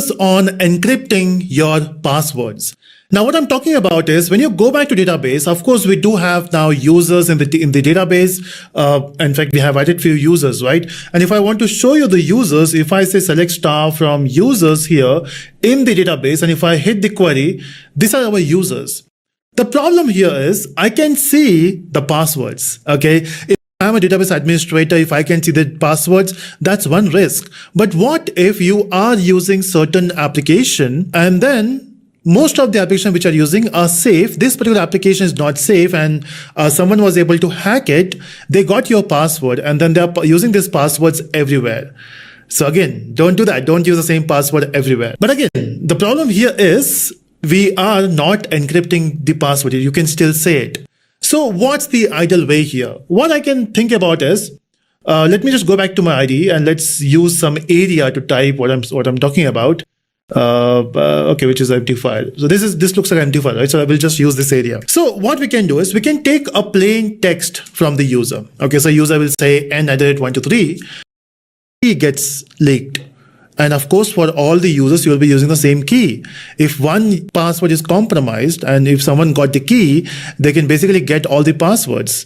focus on encrypting your passwords. Now, what I'm talking about is when you go back to database, of course, we do have now users in the database. In fact, we have added few users, right? And if I want to show you the users, if I say select star from users here in the database, and if I hit the query, these are our users. The problem here is I can see the passwords, okay? If I'm a database administrator, if I can see the passwords, that's one risk. But what if you are using certain application and then most of the applications which are using are safe. This particular application is not safe and someone was able to hack it. They got your password and then they're using these passwords everywhere. So again, don't do that. Don't use the same password everywhere. But again, the problem here is we are not encrypting the password. You can still say it. So what's the ideal way here? What I can think about is, let me just go back to my ID and let's use some area to type what I'm talking about. Okay, which is empty file. So this looks like an empty file, right? So I will just use this area. So what we can do is we can take a plain text from the user. Okay, so user will say n@123. Key gets leaked. And of course, for all the users, you will be using the same key. If one password is compromised and if someone got the key, they can basically get all the passwords.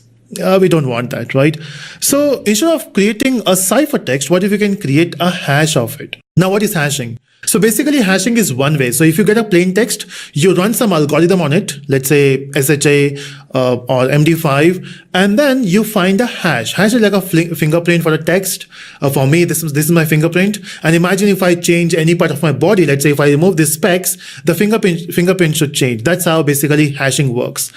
We don't want that, right? So instead of creating a ciphertext, what if you can create a hash of it? Now, what is hashing? So basically hashing is one way. So if you get a plain text, you run some algorithm on it, let's say SHA or MD5, and then you find a hash. Hash is like a fingerprint for a text. For me, this is my fingerprint. And imagine if I change any part of my body, let's say if I remove the specs, the fingerprint should change. That's how basically hashing works.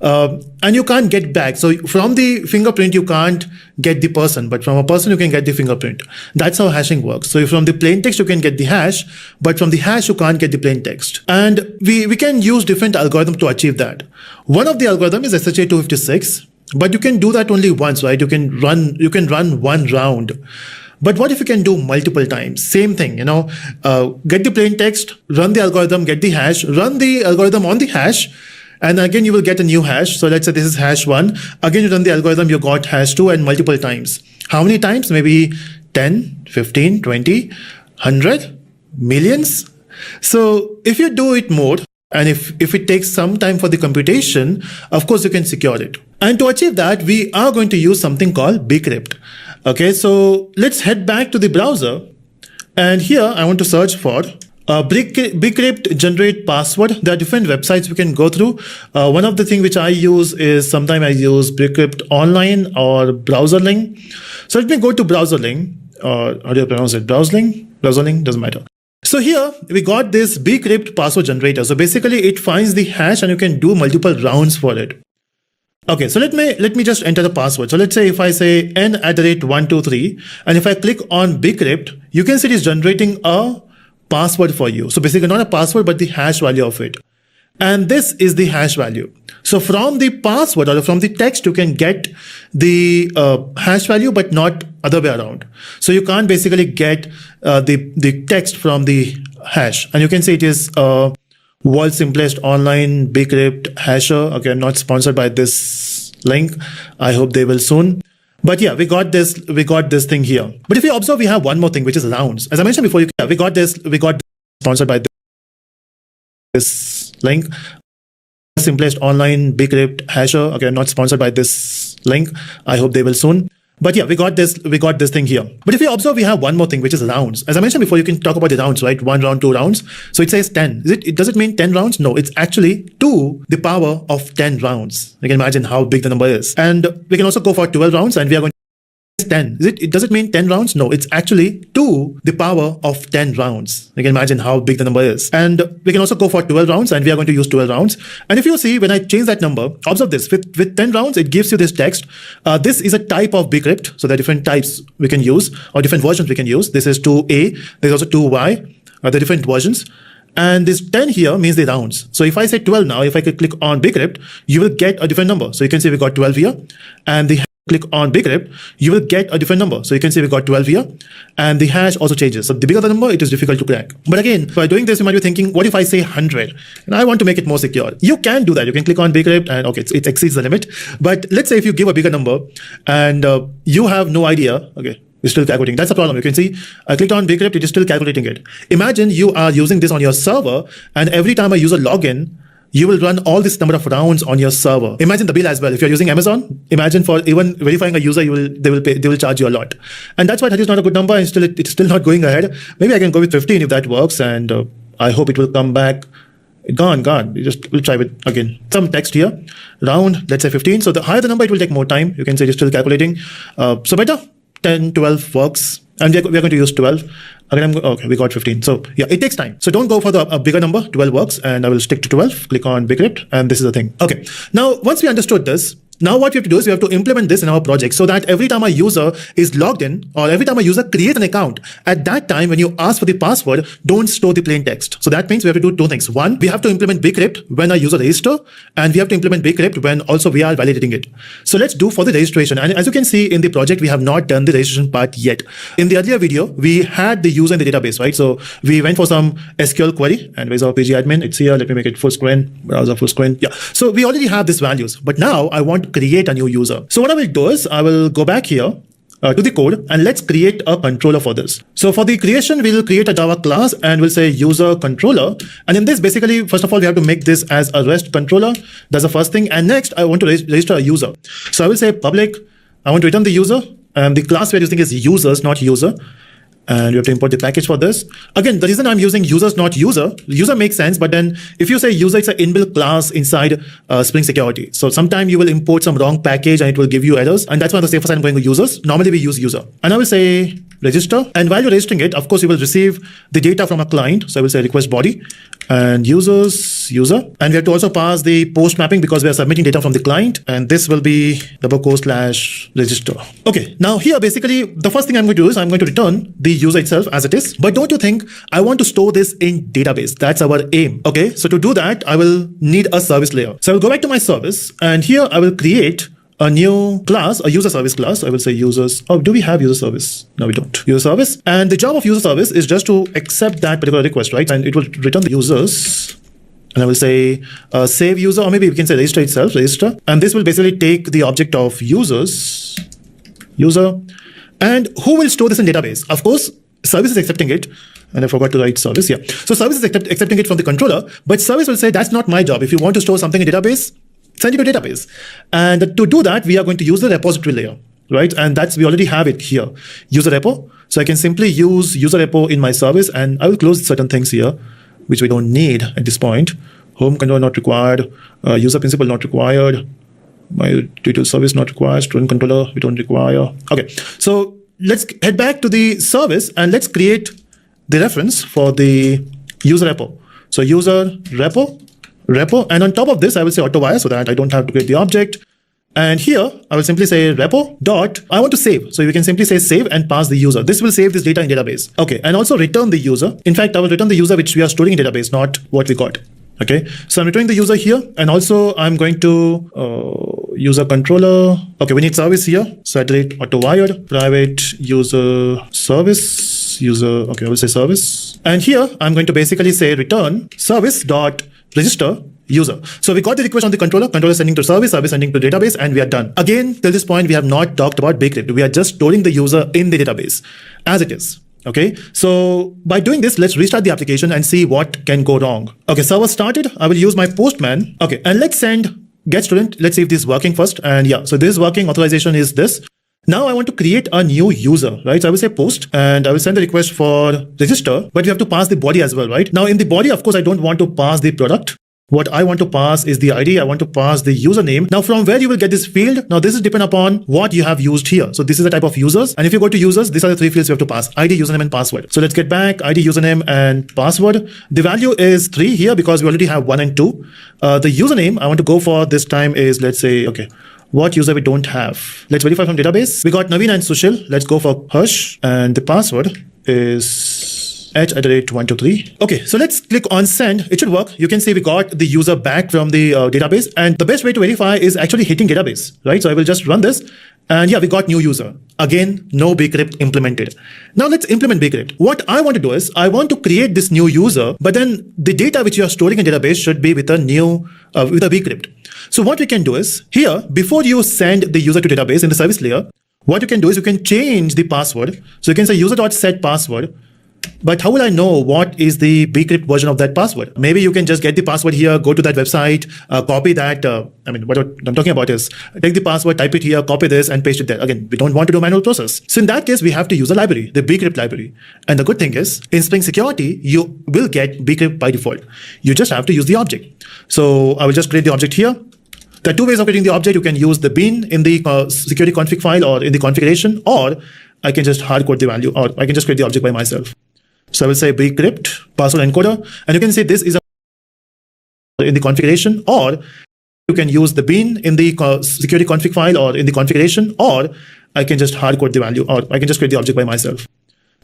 And you can't get back. So from the fingerprint, you can't get the person, but from a person, you can get the fingerprint. That's how hashing works. So from the plain text, you can get the hash, but from the hash, you can't get the plain text. And we can use different algorithms to achieve that. One of the algorithm is SHA 256, but you can do that only once, right? You can run one round. But what if you can do multiple times? Same thing, get the plain text, run the algorithm, get the hash, run the algorithm on the hash, and again, you will get a new hash. So let's say this is hash 1. Again, you run the algorithm, you got hash 2 and multiple times. How many times? Maybe 10, 15, 20, 100, millions. So if you do it more, and if it takes some time for the computation, of course, you can secure it. And to achieve that, we are going to use something called bcrypt. Okay, so let's head back to the browser. And here I want to search for bcrypt generate password. There are different websites we can go through. One of the things which I use is sometimes I use bcrypt online or browser link. So let me go to browser link, or how do you pronounce it? Browser link, doesn't matter. So here we got this bcrypt password generator. So basically it finds the hash and you can do multiple rounds for it. Okay, so let me just enter the password. So let's say if I say n@123 and if I click on bcrypt, you can see it is generating a password for you. So basically not a password, but the hash value of it. And this is the hash value. So from the password or from the text, you can get the hash value, but not other way around. So you can't basically get the text from the hash. And you can see it is world's simplest online bcrypt hasher. Okay, I'm not sponsored by this link. I hope they will soon. But yeah, we got this thing here. But if you observe, we have one more thing, which is rounds. As I mentioned before, we got this sponsored by this link. Simplest online bcrypt hasher. Okay, I'm not sponsored by this link. I hope they will soon. But yeah, we got this thing here. But if you observe, we have one more thing, which is rounds. As I mentioned before, you can talk about the rounds, right? 1 round, 2 rounds. So it says 10. Does it mean 10 rounds? No, it's actually 2 the power of 10 rounds. You can imagine how big the number is. And we can also go for 12 rounds and we are going to 10. Does it mean 10 rounds? No, it's actually 2 the power of 10 rounds. You can imagine how big the number is. And we can also go for 12 rounds and we are going to use 12 rounds. And if you see, when I change that number, observe this, with 10 rounds, it gives you this text. This is a type of bcrypt. So there are different types we can use or different versions we can use. This is 2A. There's also 2Y. The different versions. And this 10 here means the rounds. So if I say 12 now, if I could click on bcrypt, you will get a different number. So you can see we got 12 here. And the click on bcrypt, you will get a different number. So you can see we got 12 here and the hash also changes. So the bigger the number, it is difficult to crack. But again, by doing this, you might be thinking, what if I say 100 and I want to make it more secure? You can do that. You can click on bcrypt and okay, it exceeds the limit. But let's say if you give a bigger number and you have no idea, okay, It's still calculating. That's the problem. You can see I clicked on bcrypt, it is still calculating it. Imagine you are using this on your server, and every time a user log in, you will run all this number of rounds on your server. Imagine the bill as well. If you're using Amazon, imagine for even verifying a user, they will charge you a lot. And that's why that is not a good number, and it's still not going ahead. Maybe I can go with 15 if that works, and I hope it will come back. Gone. We'll try it again. Some text here, round, let's say 15. So the higher the number, it will take more time. You can say it's still calculating. So better 10, 12 works. And we're going to use 12. Again, okay, we got 15. So yeah, it takes time. So don't go for a bigger number. 12 works, and I will stick to 12. Click on bcrypt, and this is the thing. Okay. Now, once we understood this, now what we have to do is we have to implement this in our project so that every time a user is logged in, or every time a user creates an account, at that time when you ask for the password, don't store the plain text. So that means we have to do two things. One, we have to implement bcrypt when a user registers, and we have to implement bcrypt when also we are validating it. So let's do for the registration. And as you can see in the project, we have not done the registration part yet. In the earlier video, we had the user in the database, right? So we went for some SQL query, and where's our PG admin? It's here. Let me make it full screen. Browser full screen. Yeah. So we already have these values, but now I want to create a new user. So what I will do is I will go back here to the code, and let's create a controller for this. So for the creation, we will create a Java class, and we'll say user controller. And in this, basically, first of all, we have to make this as a REST controller. That's the first thing. And next, I want to register a user. So I will say public. I want to return the user, and the class we're using is users, not user. And we have to import the package for this. Again, the reason I'm using users, not user makes sense. But then if you say user, it's an inbuilt class inside Spring Security. So sometimes you will import some wrong package and it will give you errors. And that's why the safest I'm going with users. Normally we use user. And I will say register. And while you're registering it, of course, you will receive the data from a client. So I will say request body and users, user. And we have to also pass the post mapping because we are submitting data from the client. And this will be /register. Okay, now here, basically, the first thing I'm going to do is I'm going to return the user itself as it is. But don't you think I want to store this in database? That's our aim. Okay, so to do that, I will need a service layer. So I will go back to my service, and here I will create a new class, a user service class. I will say users. Oh, do we have user service? No, we don't. User service. And the job of user service is just to accept that particular request, right? And it will return the users. And I will say save user, or maybe we can say register itself, register. And this will basically take the object of users, user. And who will store this in database? Of course, service is accepting it. And I forgot to write service. Yeah. So service is accepting it from the controller, but service will say that's not my job. If you want to store something in database, send it to database. And to do that, we are going to use the repository layer, right? And we already have it here, user repo. So I can simply use user repo in my service, and I will close certain things here, which we don't need at this point. Home controller not required, user principal not required, my detail service not required, student controller we don't require. Okay, so let's head back to the service and let's create the reference for the user repo. So user repo, and on top of this, I will say auto-wire so that I don't have to create the object. And here, I will simply say repo dot, I want to save. So you can simply say save and pass the user. This will save this data in database. Okay, and also return the user. In fact, I will return the user which we are storing in database, not what we got. Okay, so I'm returning the user here, and also I'm going to user controller. Okay, we need service here. So auto-wired, private user service, user, okay, I will say service. And here, I'm going to basically say return service dot register user. So we got the request on the controller sending to service sending to database, and we are done. Again, till this point, we have not talked about bcrypt. We are just storing the user in the database as it is. Okay, so by doing this, let's restart the application and see what can go wrong. Okay, server started. I will use my postman. Okay, and let's send get student. Let's see if this is working first. And yeah, so this is working. Authorization is this. Now I want to create a new user, right? So I will say post, and I will send the request for register, but we have to pass the body as well, right? Now in the body, of course, I don't want to pass the product. What I want to pass is the ID. I want to pass the username. Now from where you will get this field? Now this is depend upon what you have used here. So this is the type of users. And if you go to users, these are the three fields you have to pass: ID, username, and password. So let's get back ID, username, and password. The value is 3 here because we already have 1 and 2. The username I want to go for this time is, let's say, okay, what user we don't have. Let's verify from database. We got Naveen and Sushil. Let's go for Harsh. And the password is @123. Okay, so let's click on send. It should work. You can see we got the user back from the database, and the best way to verify is actually hitting database, right? So I will just run this, and yeah, we got new user. Again, no bcrypt implemented. Now let's implement bcrypt. What I want to do is I want to create this new user, but then the data which you are storing in database should be with a new with a bcrypt. So what we can do is here, before you send the user to database in the service layer, What you can do is you can change the password. So you can say user.set password. But how will I know what is the bcrypt version of that password? Maybe you can just get the password here, go to that website, copy that. What I'm talking about is take the password, type it here, copy this and paste it there. Again, we don't want to do manual process. So in that case, we have to use a library, the bcrypt library. And the good thing is in Spring Security, you will get bcrypt by default. You just have to use the object. So I will just create the object here. There are two ways of creating the object. You can use the bin in the security config file or in the configuration, or I can just hard code the value, or I can just create the object by myself. So I will say bcrypt password encoder, and you can say this is in the configuration, or you can use the bin in the security config file or in the configuration, or I can just hard code the value, or I can just create the object by myself.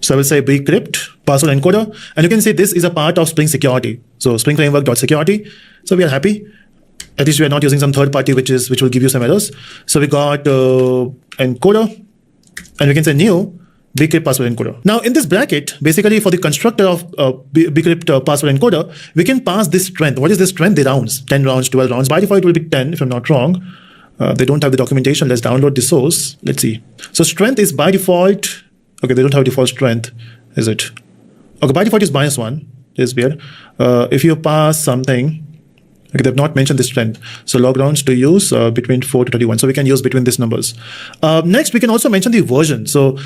So I will say bcrypt password encoder, and you can see this is a part of Spring Security. So Spring Framework.security. So we are happy. At least we are not using some third party which will give you some errors. So we got encoder, and we can say new bcrypt password encoder. Now in this bracket, basically for the constructor of bcrypt password encoder, we can pass this strength. What is this strength? The rounds, 10 rounds, 12 rounds. By default it will be 10 if I'm not wrong. They don't have the documentation. Let's download the source. Let's see. So strength is by default. Okay, they don't have default strength, is it? Okay, by default is -1. This is weird. If you pass something, okay, they've not mentioned the strength. So log rounds to use between 4 to 31. So we can use between these numbers. Next, we can also mention the version. So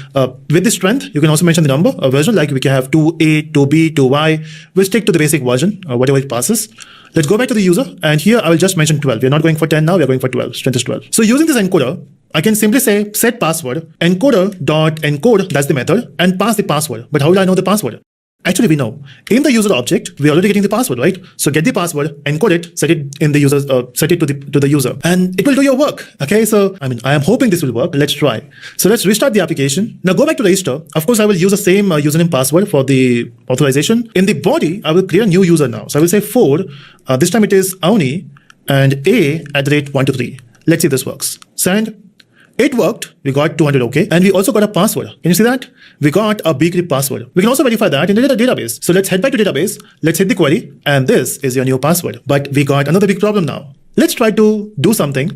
with the strength, you can also mention the number, a version, like we can have 2A, 2B, 2Y. We'll stick to the basic version, whatever it passes. Let's go back to the user. And here I will just mention 12. We're not going for 10 now, we're going for 12. Strength is 12. So using this encoder, I can simply say set password, encoder.encode, that's the method, and pass the password. But how will I know the password? Actually, we know in the user object, we're already getting the password, right? So get the password, encode it, set it in the user, set it to the user, and it will do your work. Okay, so I am hoping this will work. Let's try. So let's restart the application. Now go back to register. Of course, I will use the same username password for the authorization. In the body, I will create a new user now. So I will say for this time it is Avni and a@123. Let's see if this works. Send. It worked. We got 200 OK. And we also got a password. Can you see that? We got a bcrypt password. We can also verify that in the database. So let's head back to database. Let's hit the query. And this is your new password. But we got another big problem now. Let's try to do something.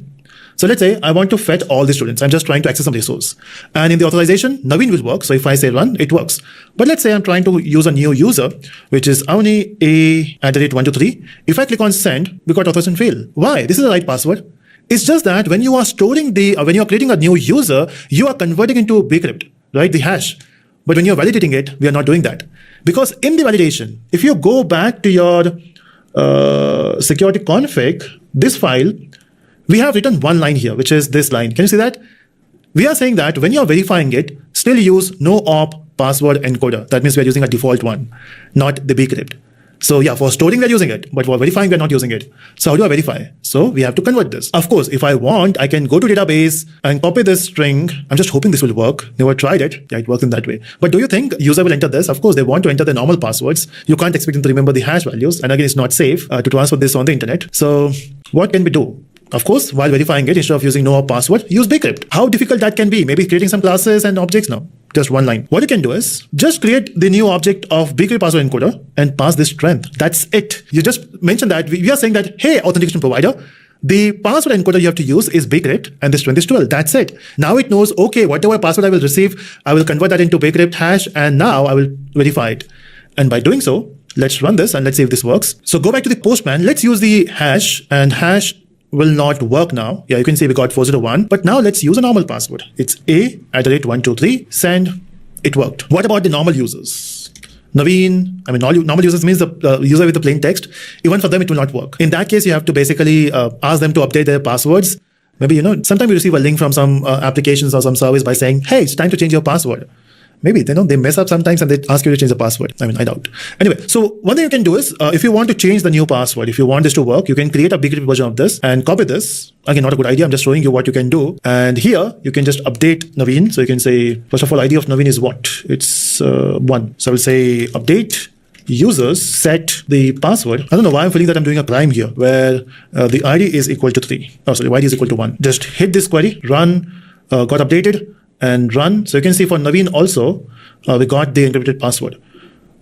So let's say I want to fetch all the students. I'm just trying to access some resource. And in the authorization, Naveen will work. So if I say run, it works. But let's say I'm trying to use a new user, which is Avni a@123. If I click on send, we got authorization fail. Why? This is the right password. It's just that when you are storing when you are creating a new user, you are converting into bcrypt, right? The hash. But when you're validating it, we are not doing that. Because in the validation, if you go back to your security config, this file, we have written one line here, which is this line. Can you see that? We are saying that when you're verifying it, still use no op password encoder. That means we are using a default one, not the bcrypt. So yeah, for storing, we're using it, but for verifying, we're not using it. So how do I verify? So we have to convert this. Of course, if I want, I can go to database and copy this string. I'm just hoping this will work. Never tried it. Yeah, it works in that way. But do you think user will enter this? Of course, they want to enter the normal passwords. You can't expect them to remember the hash values. And again, it's not safe to transfer this on the internet. So what can we do? Of course, while verifying it, instead of using no password, use bcrypt. How difficult that can be? Maybe creating some classes and objects now. Just one line. What you can do is just create the new object of bcrypt password encoder and pass this strength. That's it. You just mention that we are saying that, hey, authentication provider, the password encoder you have to use is bcrypt and the strength is 12. That's it. Now it knows, okay, whatever password I will receive, I will convert that into bcrypt hash, and now I will verify it. And by doing so, let's run this and let's see if this works. So go back to the postman. Let's use the hash, and hash will not work now. Yeah, you can see we got 401, but now let's use a normal password. It's a@123, send. It worked. What about the normal users? Naveen, normal users means the user with the plain text. Even for them, it will not work. In that case, you have to basically ask them to update their passwords. Maybe, sometimes you receive a link from some applications or some service by saying, hey, it's time to change your password. Maybe they mess up sometimes and they ask you to change the password. I doubt. Anyway, so one thing you can do is if you want to change the new password, if you want this to work, you can create a bcrypt version of this and copy this. Again, not a good idea. I'm just showing you what you can do. And here you can just update Naveen. So you can say, first of all, ID of Naveen is what? It's 1. So I will say update users, set the password. I don't know why I'm feeling that I'm doing a crime here where the ID is equal to 3. Oh, sorry, ID is equal to 1. Just hit this query, run, got updated, and run. So you can see for Naveen also, we got the encrypted password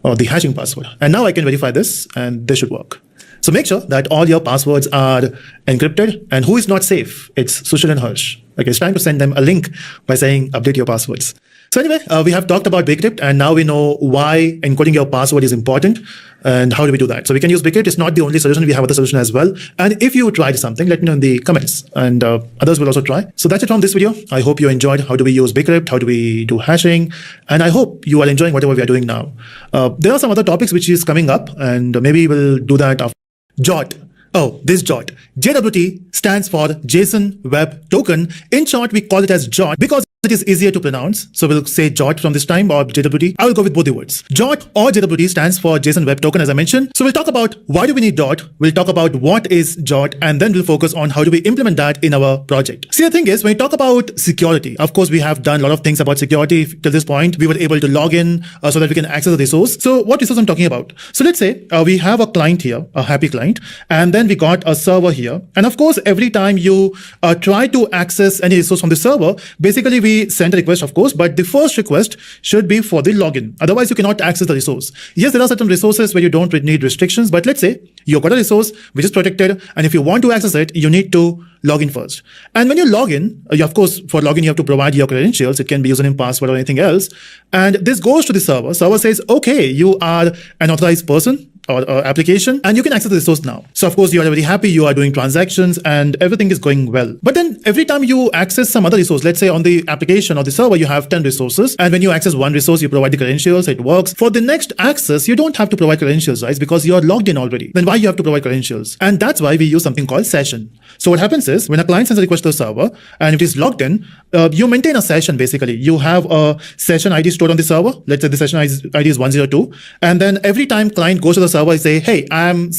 or the hashing password. And now I can verify this and this should work. So make sure that all your passwords are encrypted. And who is not safe? It's Sushil and Harsh. Okay, it's time to send them a link by saying update your passwords. So anyway, we have talked about Bcrypt, and now we know why encoding your password is important and how do we do that. So we can use Bcrypt. It's not the only solution. We have other solutions as well. And if you tried something, let me know in the comments, and others will also try. So that's it from this video. I hope you enjoyed how do we use Bcrypt, how do we do hashing, and I hope you are enjoying whatever we are doing now. There are some other topics which is coming up, and maybe we'll do that after. JWT. Oh, this JWT. JWT stands for JSON Web Token. In short, we call it as JWT because it is easier to pronounce. So we'll say JWT from this time, or JWT. I will go with both the words. JWT or JWT stands for JSON Web Token, as I mentioned. So we'll talk about why do we need JWT. We'll talk about what is JWT, and then we'll focus on how do we implement that in our project. See, the thing is, when we talk about security, of course, we have done a lot of things about security till this point. We were able to log in so that we can access the resource. So what resource I'm talking about? So let's say we have a client here, a happy client, and then we got a server here. And of course, every time you try to access any resource from the server, basically we send a request, of course, but the first request should be for the login. Otherwise, you cannot access the resource. Yes, there are certain resources where you don't need restrictions, but let's say you got a resource which is protected, and if you want to access it, you need to log in first. And when you log in, of course, for login, you have to provide your credentials. It can be username, password, or anything else. And this goes to the server. Server says, okay, you are an authorized person or application, and you can access the resource now. So of course, you are very happy, you are doing transactions, and everything is going well. But then every time you access some other resource, let's say on the application or the server, you have 10 resources. And when you access one resource, you provide the credentials, it works. For the next access, you don't have to provide credentials, right? Because you're logged in already. Then why you have to provide credentials? And that's why we use something called session. So what happens is when a client sends a request to the server and it is logged in, you maintain a session basically. You have a session ID stored on the server. Let's say the session ID is 102. And then every time client goes to the server, say, hey, I'm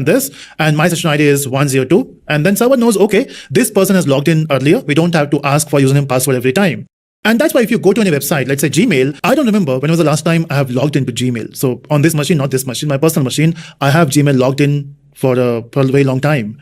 this, and my session ID is 102. And then server knows, okay, this person has logged in earlier. We don't have to ask for username, password every time. And that's why if you go to any website, let's say Gmail, I don't remember when was the last time I have logged into Gmail. So on this machine, not this machine, my personal machine, I have Gmail logged in for a very long time.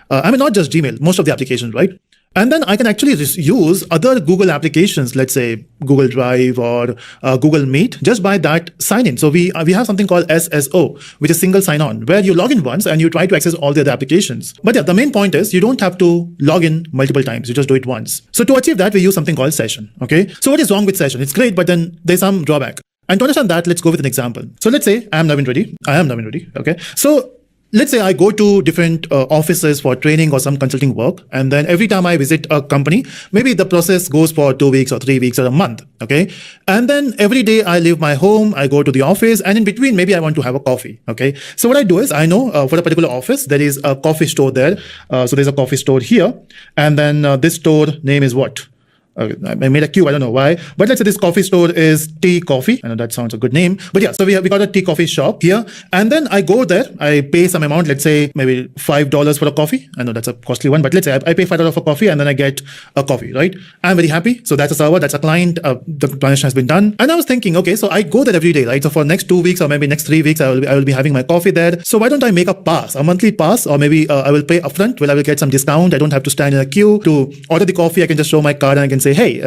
I mean, not just Gmail, most of the applications, right? And then I can actually use other Google applications, let's say Google Drive or Google Meet, just by that sign in. So we have something called SSO, which is single sign on, where you log in once and you try to access all the other applications. But yeah, the main point is you don't have to log in multiple times. You just do it once. So to achieve that, we use something called session. Okay. So what is wrong with session? It's great, but then there's some drawback. And to understand that, let's go with an example. So let's say I am Navin Reddy. Okay. So let's say I go to different offices for training or some consulting work. And then every time I visit a company, maybe the process goes for 2 weeks or 3 weeks or a month. Okay. And then every day I leave my home, I go to the office, and in between, maybe I want to have a coffee. Okay. So what I do is I know for a particular office, there is a coffee store there. So there's a coffee store here. And then this store name is what? I made a queue, I don't know why. But let's say this coffee store is Tea Coffee. I know that sounds a good name. But yeah, so we got a tea coffee shop here. And then I go there, I pay some amount, let's say maybe $5 for a coffee. I know that's a costly one, but let's say I pay $5 for coffee and then I get a coffee, right? I'm very happy. So that's a server, that's a client, the transaction has been done. And I was thinking, okay, so I go there every day, right? So for next 2 weeks or maybe next 3 weeks, I will be having my coffee there. So why don't I make a pass, a monthly pass, or maybe I will pay upfront where I will get some discount. I don't have to stand in a queue to order the coffee. I can just show my card and I can say, hey,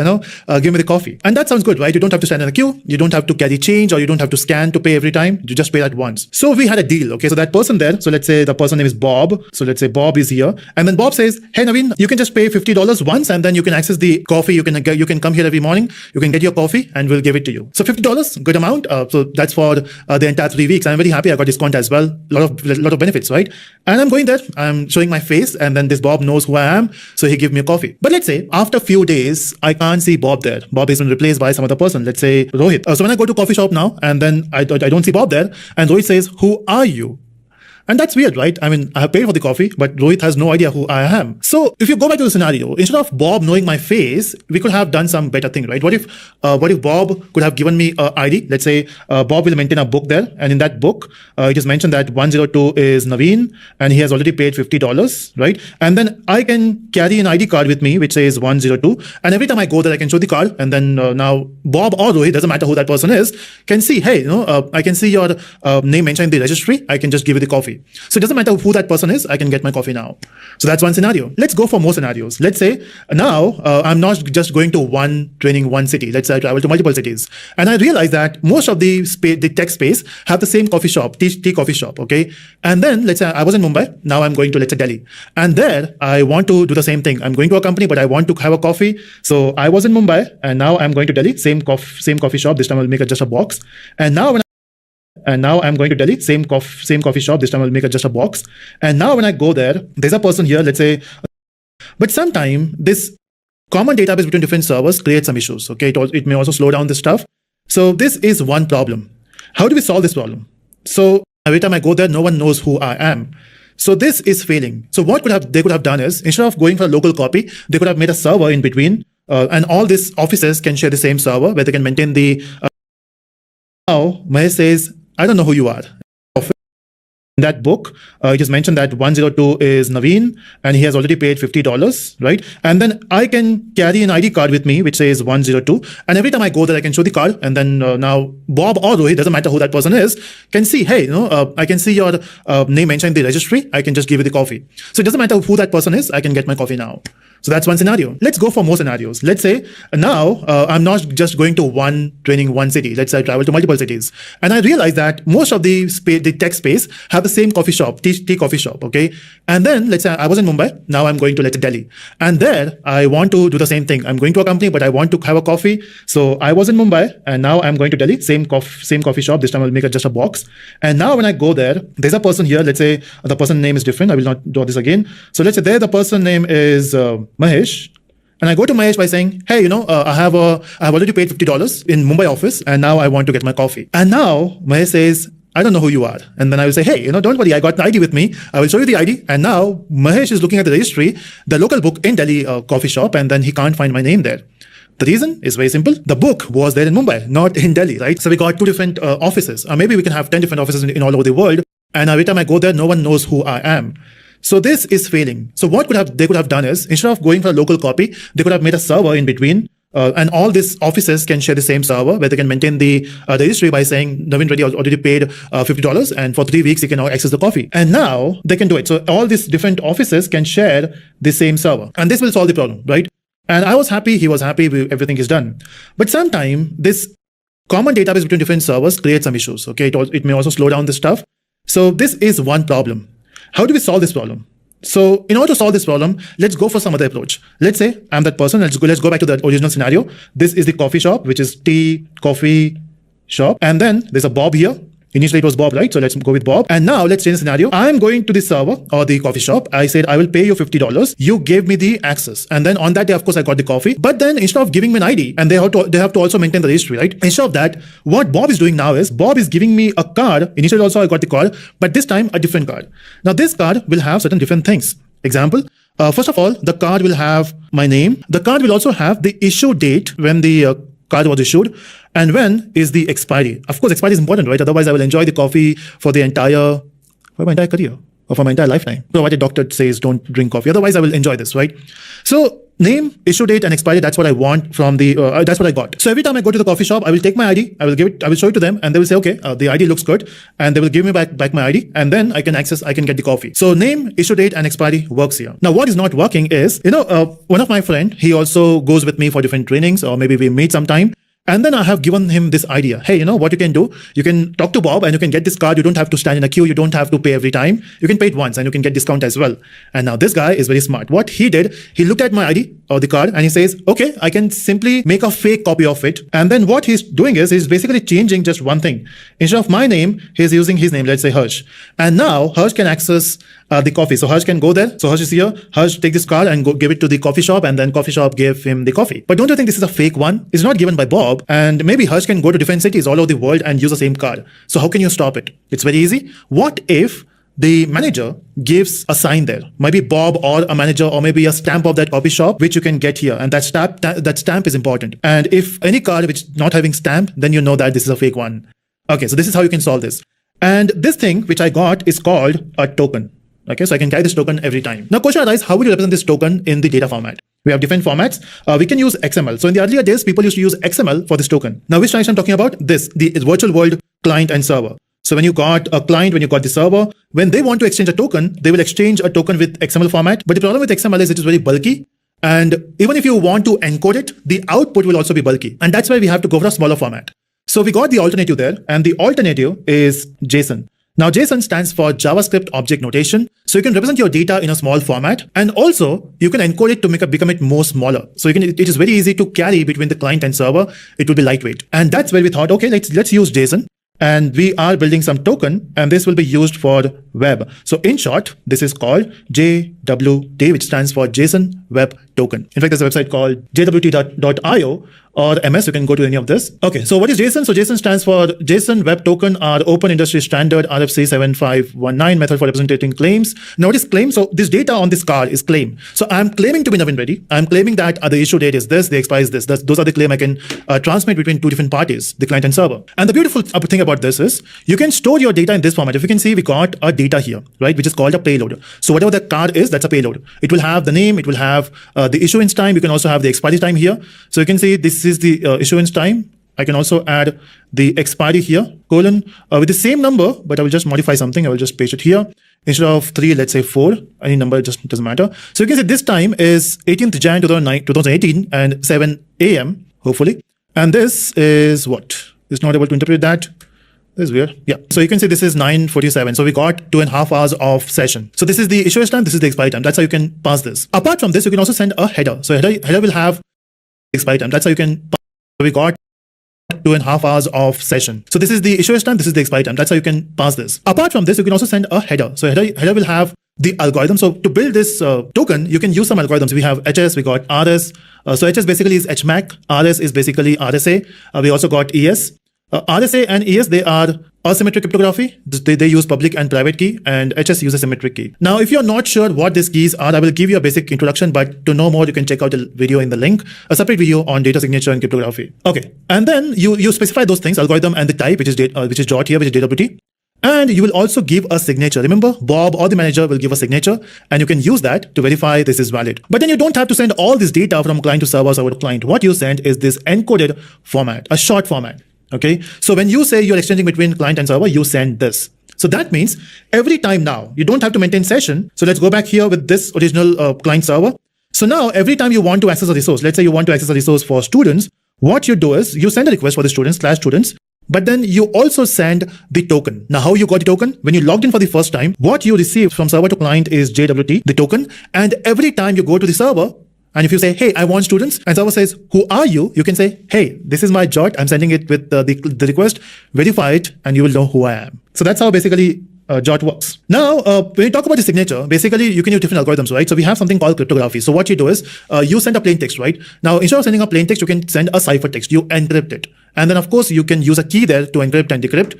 give me the coffee. And that sounds good, right? You don't have to stand in a queue. You don't have to carry change, or you don't have to scan to pay every time. You just pay that once. So we had a deal. Okay. So that person there, so let's say the person name is Bob. So let's say Bob is here. And then Bob says, hey, Naveen, you can just pay $50 once and then you can access the coffee. You can come here every morning. You can get your coffee and we'll give it to you. So $50, good amount. So that's for the entire 3 weeks. I'm very happy. I got discount as well. Lot of benefits, right? And I'm going there. I'm showing my face and then this Bob knows who I am. So he gives me a coffee. But let's say after a few days, I can't see Bob there. Bob has been replaced by some other person. Let's say Rohit. So when I go to coffee shop now and then I don't see Bob there and Rohit says, who are you? And that's weird, right? I mean, I have paid for the coffee, but Rohit has no idea who I am. So if you go back to the scenario, instead of Bob knowing my face, we could have done some better thing, right? What if Bob could have given me an ID? Let's say Bob will maintain a book there. And in that book, it is mentioned that 102 is Naveen and he has already paid $50, right? And then I can carry an ID card with me, which says 102. And every time I go there, I can show the card. And then now Bob or Rohit, doesn't matter who that person is, can see, hey, I can see your name mentioned in the registry. I can just give you the coffee. coffee. So it doesn't matter who that person is, I can get my coffee now. So that's one scenario. Let's go for more scenarios. Let's say now I'm not just going to one city. Let's say I travel to multiple cities. And I realize that most of the tech space have the same coffee shop, tea coffee shop, okay? And then let's say I was in Mumbai, now I'm going to, let's say, Delhi. And there I want to do the same thing. I'm going to a company, but I want to have a coffee. So I was in Mumbai and now I'm going to Delhi, same coffee shop. This time I'll make just a box. And now I'm going to Delhi, same coffee shop. This time I'll make just a box. And now when I go there, there's a person here, let's say, but sometime this common database between different servers creates some issues. Okay, it may also slow down this stuff. So this is one problem. How do we solve this problem? So every time I go there, no one knows who I am. So this is failing. So what they could have done is, instead of going for a local copy, they could have made a server in between, and all these offices can share the same server where they can maintain the. Now Mahesh says, I don't know who you are. In that book, it is mentioned that 102 is Naveen and he has already paid $50, right? And then I can carry an ID card with me which says 102. And every time I go there, I can show the card. And then now Bob or Rohit, doesn't matter who that person is, can see, hey, I can see your name mentioned in the registry. I can just give you the coffee. So it doesn't matter who that person is, I can get my coffee now. So that's one scenario. Let's go for more scenarios. Let's say now I'm not just going to one city. Let's say I travel to multiple cities. And I realize that most of the tech space have the same coffee shop, tea coffee shop, okay? And then let's say I was in Mumbai, now I'm going to, let's say, Delhi. And there I want to do the same thing. I'm going to a company, but I want to have a coffee. So I was in Mumbai and now I'm going to Delhi, same coffee shop. This time I'll make just a box. And now when I go there, there's a person here, let's say the person name is different. I will not do this again. So let's say there the person name is Mahesh. And I go to Mahesh by saying, hey, I have already paid $50 in Mumbai office and now I want to get my coffee. And now Mahesh says, I don't know who you are. And then I will say, hey, don't worry, I got the ID with me. I will show you the ID. And now Mahesh is looking at the registry, the local book in Delhi coffee shop, and then he can't find my name there. The reason is very simple. The book was there in Mumbai, not in Delhi, right? So we got two different offices. Maybe we can have 10 different offices in all over the world. And every time I go there, no one knows who I am. So this is failing. So what they could have done is, instead of going for a local copy, they could have made a server in between. And all these offices can share the same server where they can maintain the registry by saying Naveen Reddy already paid $50 and for 3 weeks he can now access the coffee. And now they can do it. So all these different offices can share the same server. And this will solve the problem, right? And I was happy, he was happy, everything is done. But sometime this common database between different servers creates some issues. Okay, it may also slow down the stuff. So this is one problem. How do we solve this problem? So in order to solve this problem, let's go for some other approach. Let's say I'm that person. Let's go back to the original scenario. This is the coffee shop, which is tea coffee shop. And then there's a Bob here. Initially it was Bob, right? So let's go with Bob. And now let's change the scenario. I'm going to the server or the coffee shop. I said, I will pay you $50. You gave me the access. And then on that day, of course, I got the coffee. But then instead of giving me an ID, and they have to also maintain the registry, right? Instead of that, what Bob is doing now is Bob is giving me a card. Initially also I got the card, but this time a different card. Now this card will have certain different things. Example, first of all, the card will have my name. The card will also have the issue date when the card was issued, and when is the expiry. Of course, expiry is important, right? Otherwise, I will enjoy the coffee for my entire career or for my entire lifetime. Provided doctor says don't drink coffee. Otherwise, I will enjoy this, right? So name, issue date, and expiry, that's what I want from the, that's what I got. So every time I go to the coffee shop, I will take my ID, I will show it to them, and they will say, okay, the ID looks good, and they will give me back my ID, and then I can get the coffee. So name, issue date, and expiry works here. Now, what is not working is, one of my friend, he also goes with me for different trainings, or maybe we meet sometime. And then I have given him this idea. Hey, what you can do? You can talk to Bob and you can get this card. You don't have to stand in a queue. You don't have to pay every time. You can pay it once and you can get discount as well. And now this guy is very smart. What he did, he looked at my ID or the card and he says, okay, I can simply make a fake copy of it. And then what he's doing is he's basically changing just one thing. Instead of my name, he's using his name, let's say Harsh. And now Harsh can access the coffee. So Harsh can go there. So Harsh is here. Harsh take this card and go give it to the coffee shop, and then coffee shop gave him the coffee. But don't you think this is a fake one? It's not given by Bob, and maybe Harsh can go to different cities all over the world and use the same card. So how can you stop it? It's very easy. What if the manager gives a sign there, maybe Bob or a manager, or maybe a stamp of that coffee shop, which you can get here, and that stamp is important. And if any card which is not having stamp, then you know that this is a fake one. Okay, so this is how you can solve this. And this thing which I got is called a token. Okay, so I can carry this token every time. Now, question arises, how will you represent this token in the data format? We have different formats. We can use XML. So in the earlier days, people used to use XML for this token. Now, which transaction I'm talking about? The virtual world client and server. So when you got a client, when you got the server, when they want to exchange a token, they will exchange a token with XML format. But the problem with XML is it is very bulky. And even if you want to encode it, the output will also be bulky. And that's why we have to go for a smaller format. So we got the alternative there, and the alternative is JSON. Now, JSON stands for JavaScript Object Notation. So you can represent your data in a small format, and also you can encode it to become it more smaller. So it is very easy to carry between the client and server. It will be lightweight. And that's where we thought, okay, let's use JSON. And we are building some token, and this will be used for web. So in short, this is called JWT, which stands for JSON Web Token. In fact, there's a website called jwt.io or MS. You can go to any of this. Okay, so what is JSON? So JSON stands for JSON Web Token, our open industry standard RFC 7519 method for representing claims. Now, what is claim? So this data on this card is claim. So I'm claiming to be Navin Reddy. I'm claiming that the issue date is this, the expiry is this. Those are the claim I can transmit between two different parties, the client and server. And the beautiful thing about this is you can store your data in this format. If you can see, we got a data here, right, which is called a payload. So whatever the card is, that's a payload. It will have the name, it will have the issuance time. You can also have the expiry time here. So you can see this is the issuance time. I can also add the expiry here, colon, with the same number, but I will just modify something. I will just paste it here. Instead of 3, let's say 4, any number, just doesn't matter. So you can see this time is 18th Jan 2018 and 7 a.m., hopefully. And this is what? It's not able to interpret that. This is weird. Yeah. So you can see this is 9:47. So we got 2.5 hours of session. So this is the issuance time. This is the expiry time. That's how you can pass this. Apart from this, you can also send a header. So header will have expiry time. That's how you can pass. So we got 2.5 hours of session. So this is the issuance time. This is the expiry time. That's how you can pass this. Apart from this, you can also send a header. So header will have the algorithm. So to build this token, you can use some algorithms. We have HS, we got RS. So HS basically is HMAC. RS is basically RSA. We also got ES. RSA and ES, they are asymmetric cryptography. They use public and private key, and HS uses symmetric key. Now, if you're not sure what these keys are, I will give you a basic introduction, but to know more, you can check out the video in the link, a separate video on data signature and cryptography. Okay, and then you specify those things, algorithm and the type, which is dot here, which is JWT. And you will also give a signature. Remember, Bob or the manager will give a signature, and you can use that to verify this is valid. But then you don't have to send all this data from client to server, server to client. What you send is this encoded format, a short format. Okay, so when you say you're exchanging between client and server, you send this. So that means every time now, you don't have to maintain session. So let's go back here with this original client server. So now every time you want to access a resource, let's say you want to access a resource for students, what you do is you send a request for the students, but then you also send the token. Now, how you got the token? When you logged in for the first time, what you received from server to client is JWT, the token. And every time you go to the server, and if you say, hey, I want students, and server says, who are you? You can say, hey, this is my jot. I'm sending it with the request, verify it, and you will know who I am. So that's how basically jot works. Now, when you talk about the signature, basically you can use different algorithms, right? So we have something called cryptography. So what you do is you send a plain text, right? Now, instead of sending a plain text, you can send a ciphertext. You encrypt it. And then, of course, you can use a key there to encrypt and decrypt.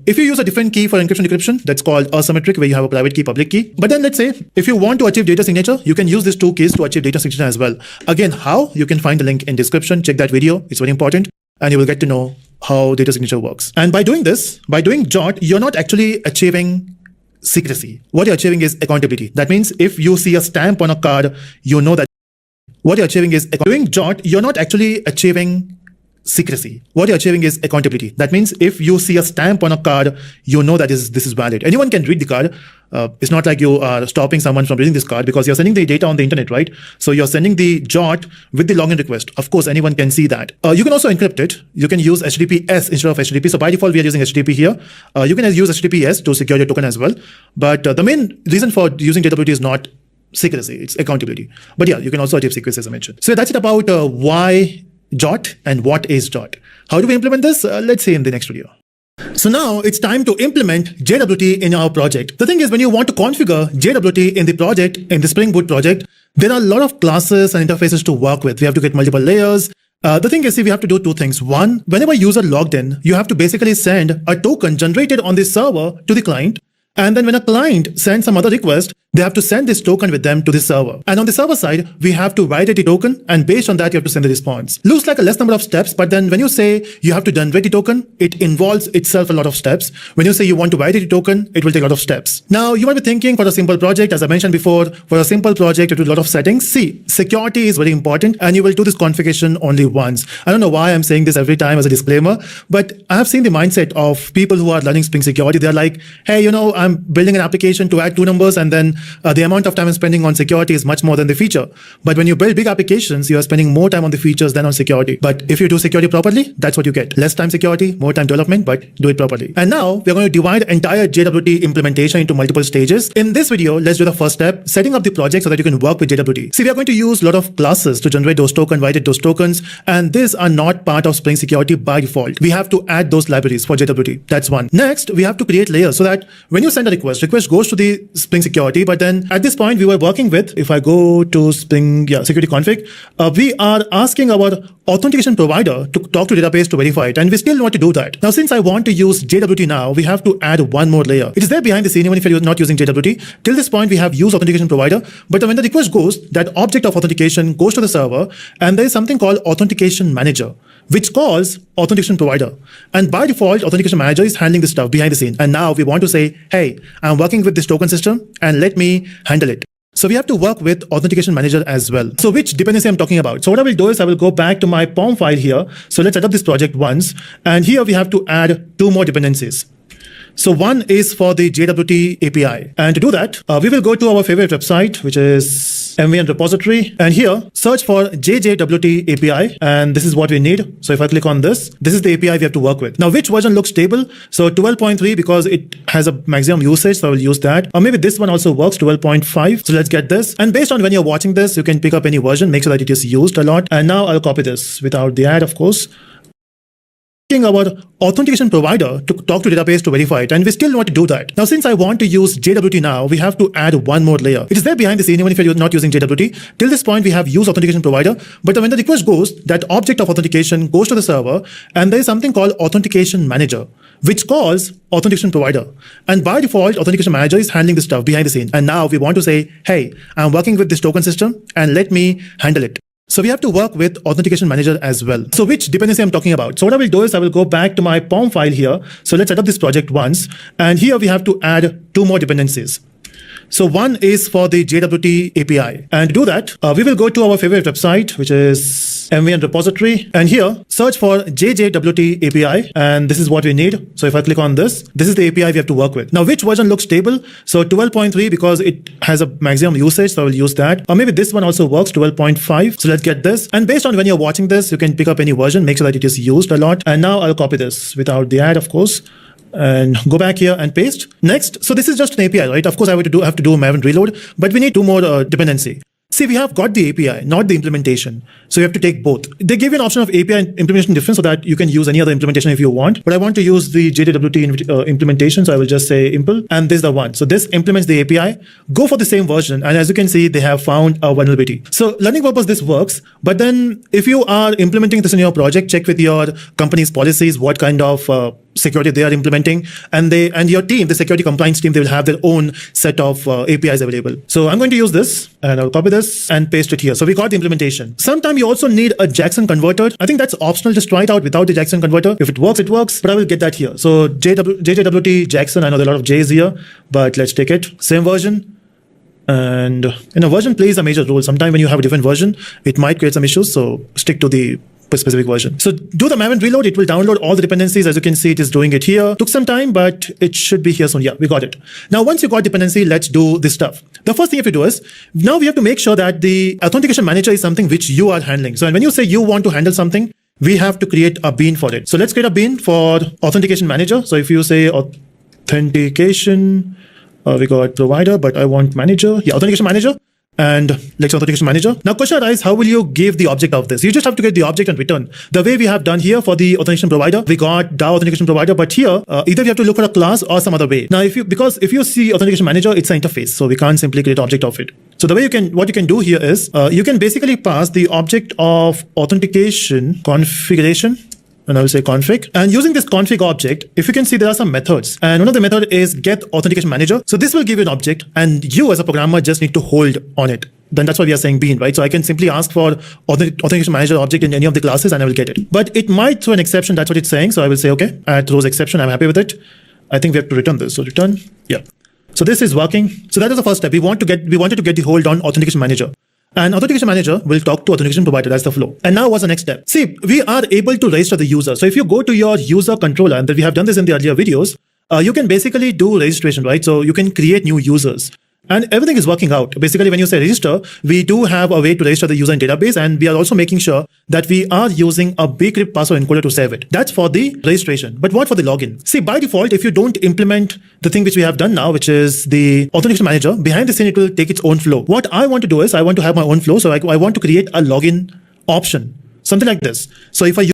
If you use a different key for encryption decryption, that's called asymmetric, where you have a private key, public key. But then let's say, if you want to achieve data signature, you can use these two keys to achieve data signature as well. Again, how? You can find the link in description. Check that video. It's very important. And you will get to know how data signature works. And by doing this, by doing jot, you're not actually achieving secrecy. What you're achieving is accountability. That means if you see a stamp on a card, you know that what you're achieving is doing jot, you're not actually achieving secrecy. What you're achieving is accountability. That means if you see a stamp on a card, you know that this is valid. Anyone can read the card. It's not like you are stopping someone from reading this card because you're sending the data on the internet, right? So you're sending the jot with the login request. Of course, anyone can see that. You can also encrypt it. You can use HTTPS instead of HTTP. So by default, we are using HTTP here. You can use HTTPS to secure your token as well. But the main reason for using JWT is not secrecy, it's accountability. But yeah, you can also achieve secrecy as I mentioned. So that's it about why jot and what is jot. How do we implement this? Let's see in the next video. So now it's time to implement JWT in our project. The thing is, when you want to configure JWT in the project, in the Spring Boot project, there are a lot of classes and interfaces to work with. We have to get multiple layers. The thing is, see, we have to do two things. One, whenever user logged in, you have to basically send a token generated on the server to the client. And then when a client sends some other request, they have to send this token with them to the server. And on the server side, we have to write the token, and based on that, you have to send the response. Looks like a less number of steps, but then when you say you have to generate the token, it involves itself a lot of steps. When you say you want to write the token, it will take a lot of steps. Now, you might be thinking for a simple project, as I mentioned before, for a simple project, you do a lot of settings. See, security is very important, and you will do this configuration only once. I don't know why I'm saying this every time as a disclaimer, but I have seen the mindset of people who are learning Spring Security. They're like, hey, I'm building an application to add two numbers, and then the amount of time I'm spending on security is much more than the feature. But when you build big applications, you are spending more time on the features than on security. But if you do security properly, that's what you get. Less time security, more time development, but do it properly. And now we're going to divide entire JWT implementation into multiple stages. In this video, let's do the first step, setting up the project so that you can work with JWT. See, we are going to use a lot of classes to generate those tokens, write those tokens, and these are not part of Spring Security by default. We have to add those libraries for JWT. That's one. Next, we have to create layers so that when you send a request goes to the Spring Security, but then at this point we were working with, if I go to Spring security config, we are asking our authentication provider to talk to database to verify it, and we still want to do that. Now, since I want to use JWT now, we have to add one more layer. It is there behind the scene even if you're not using JWT. Till this point, we have used authentication provider, but when the request goes, that object of authentication goes to the server, and there is something called authentication manager, which calls authentication provider. And by default, authentication manager is handling this stuff behind the scene. And now we want to say, hey, I'm working with this token system and let me handle it. So we have to work with authentication manager as well. So which dependency I'm talking about? So what I will do is I will go back to my POM file here. So let's set up this project once. And here we have to add two more dependencies. So one is for the JWT API. And to do that, we will go to our favorite website, which is MVN repository. And here, search for JJWT API. And this is what we need. So if I click on this is the API we have to work with. Now, which version looks stable? So 12.3, because it has a maximum usage, so I will use that. Or maybe this one also works, 12.5. So let's get this. And based on when you're watching this, you can pick up any version, make sure that it is used a lot. And now I'll copy this without the ad, of course. Our authentication provider to talk to database to verify it, and we still want to do that. Now, since I want to use JWT now, we have to add one more layer. It is there behind the scene even if you're not using JWT. Till this point, we have used authentication provider, but when the request goes, that object of authentication goes to the server, and there is something called authentication manager, which calls authentication provider. And by default, authentication manager is handling this stuff behind the scene. And now we want to say, hey, I'm working with this token system and let me handle it. So we have to work with authentication manager as well. So which dependency I'm talking about? So what I will do is I will go back to my POM file here. So let's set up this project once. And here we have to add two more dependencies. So one is for the JWT API. And to do that, we will go to our favorite website, which is MVN repository. And here, search for JJWT API. And this is what we need. So if I click on this is the API we have to work with. Now, which version looks stable? So 12.3, because it has a maximum usage, so I will use that. Or maybe this one also works, 12.5. So let's get this. And based on when you're watching this, you can pick up any version, make sure that it is used a lot. And now I'll copy this without the ad, of course, and go back here and paste. Next, so this is just an API, right? Of course, I have to do a Maven reload, but we need two more dependency. See, we have got the API, not the implementation. So you have to take both. They give you an option of API and implementation difference so that you can use any other implementation if you want. But I want to use the JWT implementation, so I will just say impl, and this is the one. So this implements the API. Go for the same version, and as you can see, they have found a vulnerability. So learning purpose, this works. But then if you are implementing this in your project, check with your company's policies what kind of security they are implementing, and your team, the security compliance team, they will have their own set of APIs available. So I'm going to use this, and I'll copy this and paste it here. So we got the implementation. Sometimes you also need a Jackson converter. I think that's optional. Just try it out without the Jackson converter. If it works, it works, but I will get that here. So JJWT Jackson, I know there are a lot of J's here, but let's take it. Same version. And version plays a major role. Sometimes when you have a different version, it might create some issues. So stick to the specific version. So do the Maven reload. It will download all the dependencies. As you can see, it is doing it here. Took some time, but it should be here soon. Yeah, we got it. Now, once you got dependency, let's do this stuff. The first thing you have to do is, now we have to make sure that the authentication manager is something which you are handling. So when you say you want to handle something, we have to create a bean for it. So let's create a bean for authentication manager. So if you say authentication, we got provider, but I want manager. Yeah, authentication manager. And let's authentication manager. Now question arises, how will you give the object of this? You just have to get the object and return. The way we have done here for the authentication provider, we got DAO authentication provider, but here, either you have to look for a class or some other way. Now, if you see authentication manager, it's an interface. So we can't simply create object of it. So the way what you can do here is, you can basically pass the object of authentication configuration and I will say config. And using this config object, if you can see, there are some methods. And one of the method is get authentication manager. So this will give you an object and you as a programmer just need to hold on it. Then that's why we are saying bean, right? So I can simply ask for authentication manager object in any of the classes and I will get it. But it might throw an exception. That's what it's saying. So I will say, okay, add throws exception. I'm happy with it. I think we have to return this. So return, yeah. So this is working. So that is the first step. We wanted to get the hold on authentication manager. And authentication manager will talk to authentication provider. That's the flow. And now what's the next step? See, we are able to register the user. So if you go to your user controller, and we have done this in the earlier videos, you can basically do registration, right? So you can create new users. And everything is working out. Basically, when you say register, we do have a way to register the user in database, and we are also making sure that we are using a bcrypt password encoder to save it. That's for the registration. But what for the login? See, by default, if you don't implement the thing which we have done now, which is the authentication manager, behind the scene, it will take its own flow. What I want to do is I want to have my own flow. So I want to create a login option, something like this. So if I use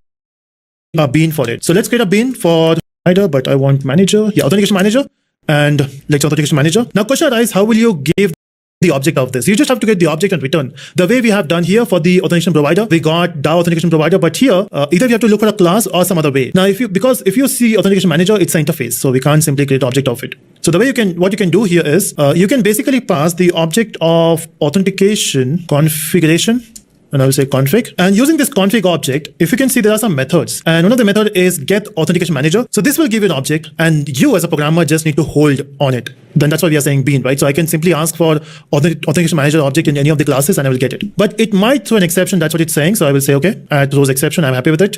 a bean for it. So let's create a bean for provider, but I want manager. Yeah, authentication manager. And let's authentication manager. Now question arises, how will you give the object of this? You just have to get the object and return. The way we have done here for the authentication provider, we got DAO authentication provider, but here either we have to look for a class or some other way. Now if you see authentication manager, it's an interface, so we can't simply create object of it. So the way what you can do here is you can basically pass the object of authentication configuration. And I will say config. And using this config object, if you can see, there are some methods. And one of the method is get authentication manager. So this will give you an object and you as a programmer just need to hold on it. Then that's why we are saying bean, right? So I can simply ask for authentication manager object in any of the classes and I will get it. But it might throw an exception. That's what it's saying. So I will say, okay, add throws exception. I'm happy with it.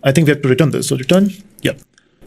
I think we have to return this. So return, yeah.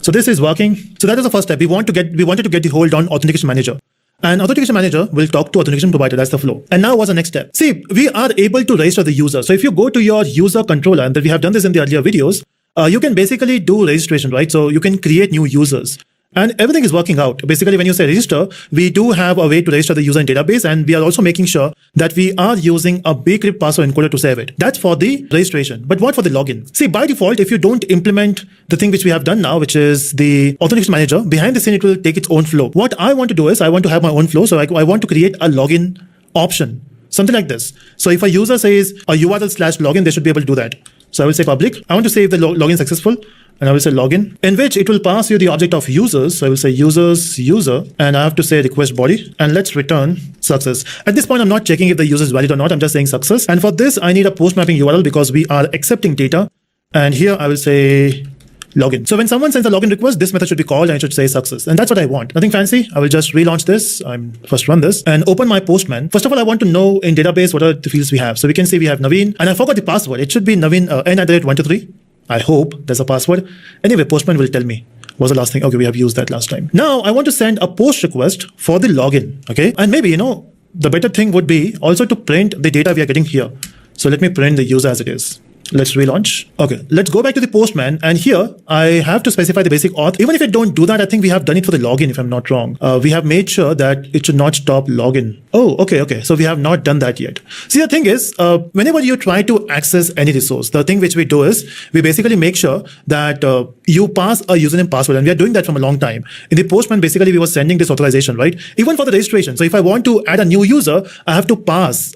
So this is working. So that is the first step. We wanted to get the hold on authentication manager. And authentication manager will talk to authentication provider. That's the flow. And now what's the next step? See, we are able to register the user. So if you go to your user controller, and we have done this in the earlier videos, you can basically do registration, right? So you can create new users. And everything is working out. Basically, when you say register, we do have a way to register the user in database, and we are also making sure that we are using a bcrypt password encoder to save it. That's for the registration. But what for the login? See, by default, if you don't implement the thing which we have done now, which is the authentication manager, behind the scene, it will take its own flow. What I want to do is I want to have my own flow. So I want to create a login option, something like this. So if a user says a URL/login, they should be able to do that. So I will say public. I want to say if the login is successful. And I will say login, in which it will pass you the object of users. So I will say users, user, and I have to say request body, and let's return success. At this point, I'm not checking if the user is valid or not. I'm just saying success. And for this, I need a post mapping URL because we are accepting data. And here I will say login. So when someone sends a login request, this method should be called and it should say success. And that's what I want. Nothing fancy. I will just relaunch this. I'm first run this and open my postman. First of all, I want to know in database what are the fields we have. So we can see we have Naveen, and I forgot the password. It should be Naveen n@123. I hope there's a password. Anyway, postman will tell me. Was the last thing? Okay, we have used that last time. Now I want to send a post request for the login. Okay. And maybe, the better thing would be also to print the data we are getting here. So let me print the user as it is. Let's relaunch. Okay, let's go back to the postman. And here I have to specify the basic auth. Even if I don't do that, I think we have done it for the login, if I'm not wrong. We have made sure that it should not stop login. Oh, okay. So we have not done that yet. See, the thing is, whenever you try to access any resource, the thing which we do is we basically make sure that you pass a username password. And we are doing that from a long time. In the postman, basically we were sending this authorization, right? Even for the registration. So if I want to add a new user, I have to pass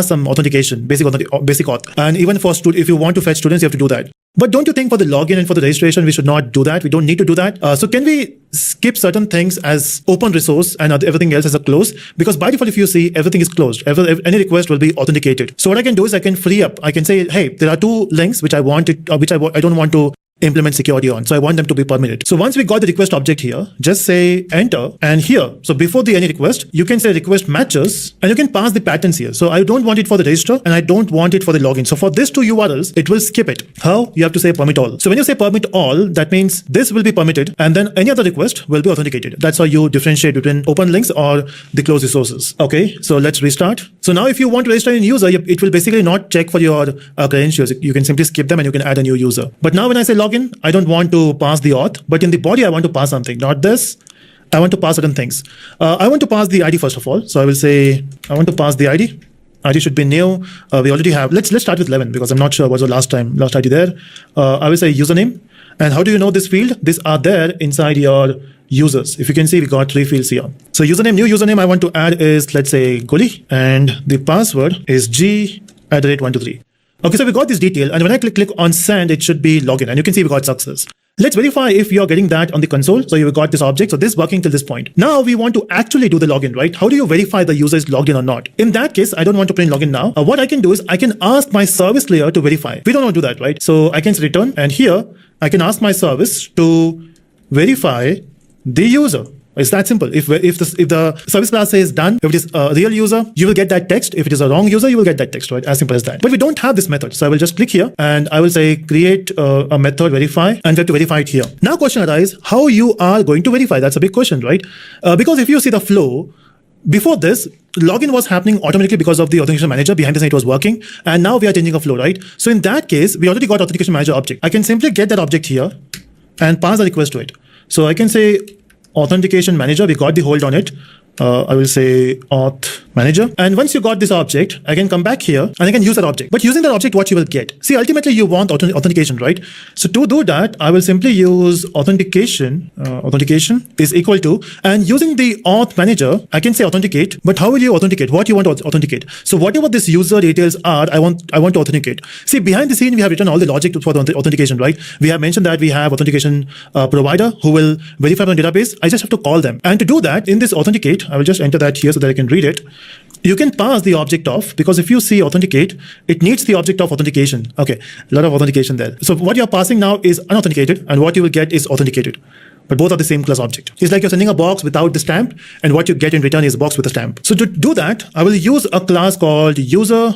some authentication, basic auth. And even for if you want to fetch students, you have to do that. But don't you think for the login and for the registration, we should not do that? We don't need to do that. So can we skip certain things as open resource and everything else as a close? Because by default, if you see, everything is closed. Any request will be authenticated. So what I can do is I can free up. I can say, hey, there are two links which I don't want to implement security on. So I want them to be permitted. So once we got the request object here, just say enter, and here, so before the any request, you can say request matches, and you can pass the patterns here. So I don't want it for the register and I don't want it for the login. So for these two URLs, it will skip it. How? You have to say permit all. So when you say permit all, that means this will be permitted and then any other request will be authenticated. That's how you differentiate between open links or the closed resources. Okay, so let's restart. So now if you want to register a user, it will basically not check for your credentials. You can simply skip them and you can add a new user. But now when I say login, I don't want to pass the auth, but in the body, I want to pass something, not this. I want to pass certain things. I want to pass the ID first of all. So I will say, I want to pass the ID. ID should be new. We already have, let's start with 11 because I'm not sure what's the last ID there. I will say username. And how do you know this field? These are there inside your users. If you can see, we got 3 fields here. So username, new username I want to add is, let's say Goli, and the password is G@123. Okay, so we got this detail, and when I click on send, it should be login, and you can see we got success. Let's verify if you're getting that on the console. So you got this object. So this is working till this point. Now we want to actually do the login, right? How do you verify the user is logged in or not? In that case, I don't want to print login now. What I can do is I can ask my service layer to verify. We don't want to do that, right? So I can say return, and here I can ask my service to verify the user. It's that simple. If the service class says done, if it is a real user, you will get that text. If it is a wrong user, you will get that text, right? As simple as that. But we don't have this method. So I will just click here and I will say create a method verify, and we have to verify it here. Now question arises, how you are going to verify? That's a big question, right? Because if you see the flow, before this, login was happening automatically because of the authentication manager. Behind the scene, it was working. And now we are changing a flow, right? So in that case, we already got authentication manager object. I can simply get that object here and pass the request to it. So I can say authentication manager, we got the hold on it. I will say auth manager. And once you got this object, I can come back here and I can use that object. But using that object, what you will get? See, ultimately you want authentication, right? So to do that, I will simply use authentication. Authentication is equal to, and using the auth manager, I can say authenticate. But how will you authenticate? What you want to authenticate? So whatever this user details are, I want to authenticate. See, behind the scene, we have written all the logic for the authentication, right? We have mentioned that we have authentication provider who will verify from the database. I just have to call them. And to do that, in this authenticate, I will just enter that here so that I can read it. You can pass the object of, because if you see authenticate, it needs the object of authentication. Okay, a lot of authentication there. So what you're passing now is unauthenticated, and what you will get is authenticated. But both are the same class object. It's like you're sending a box without the stamp, and what you get in return is a box with a stamp. So to do that, I will use a class called user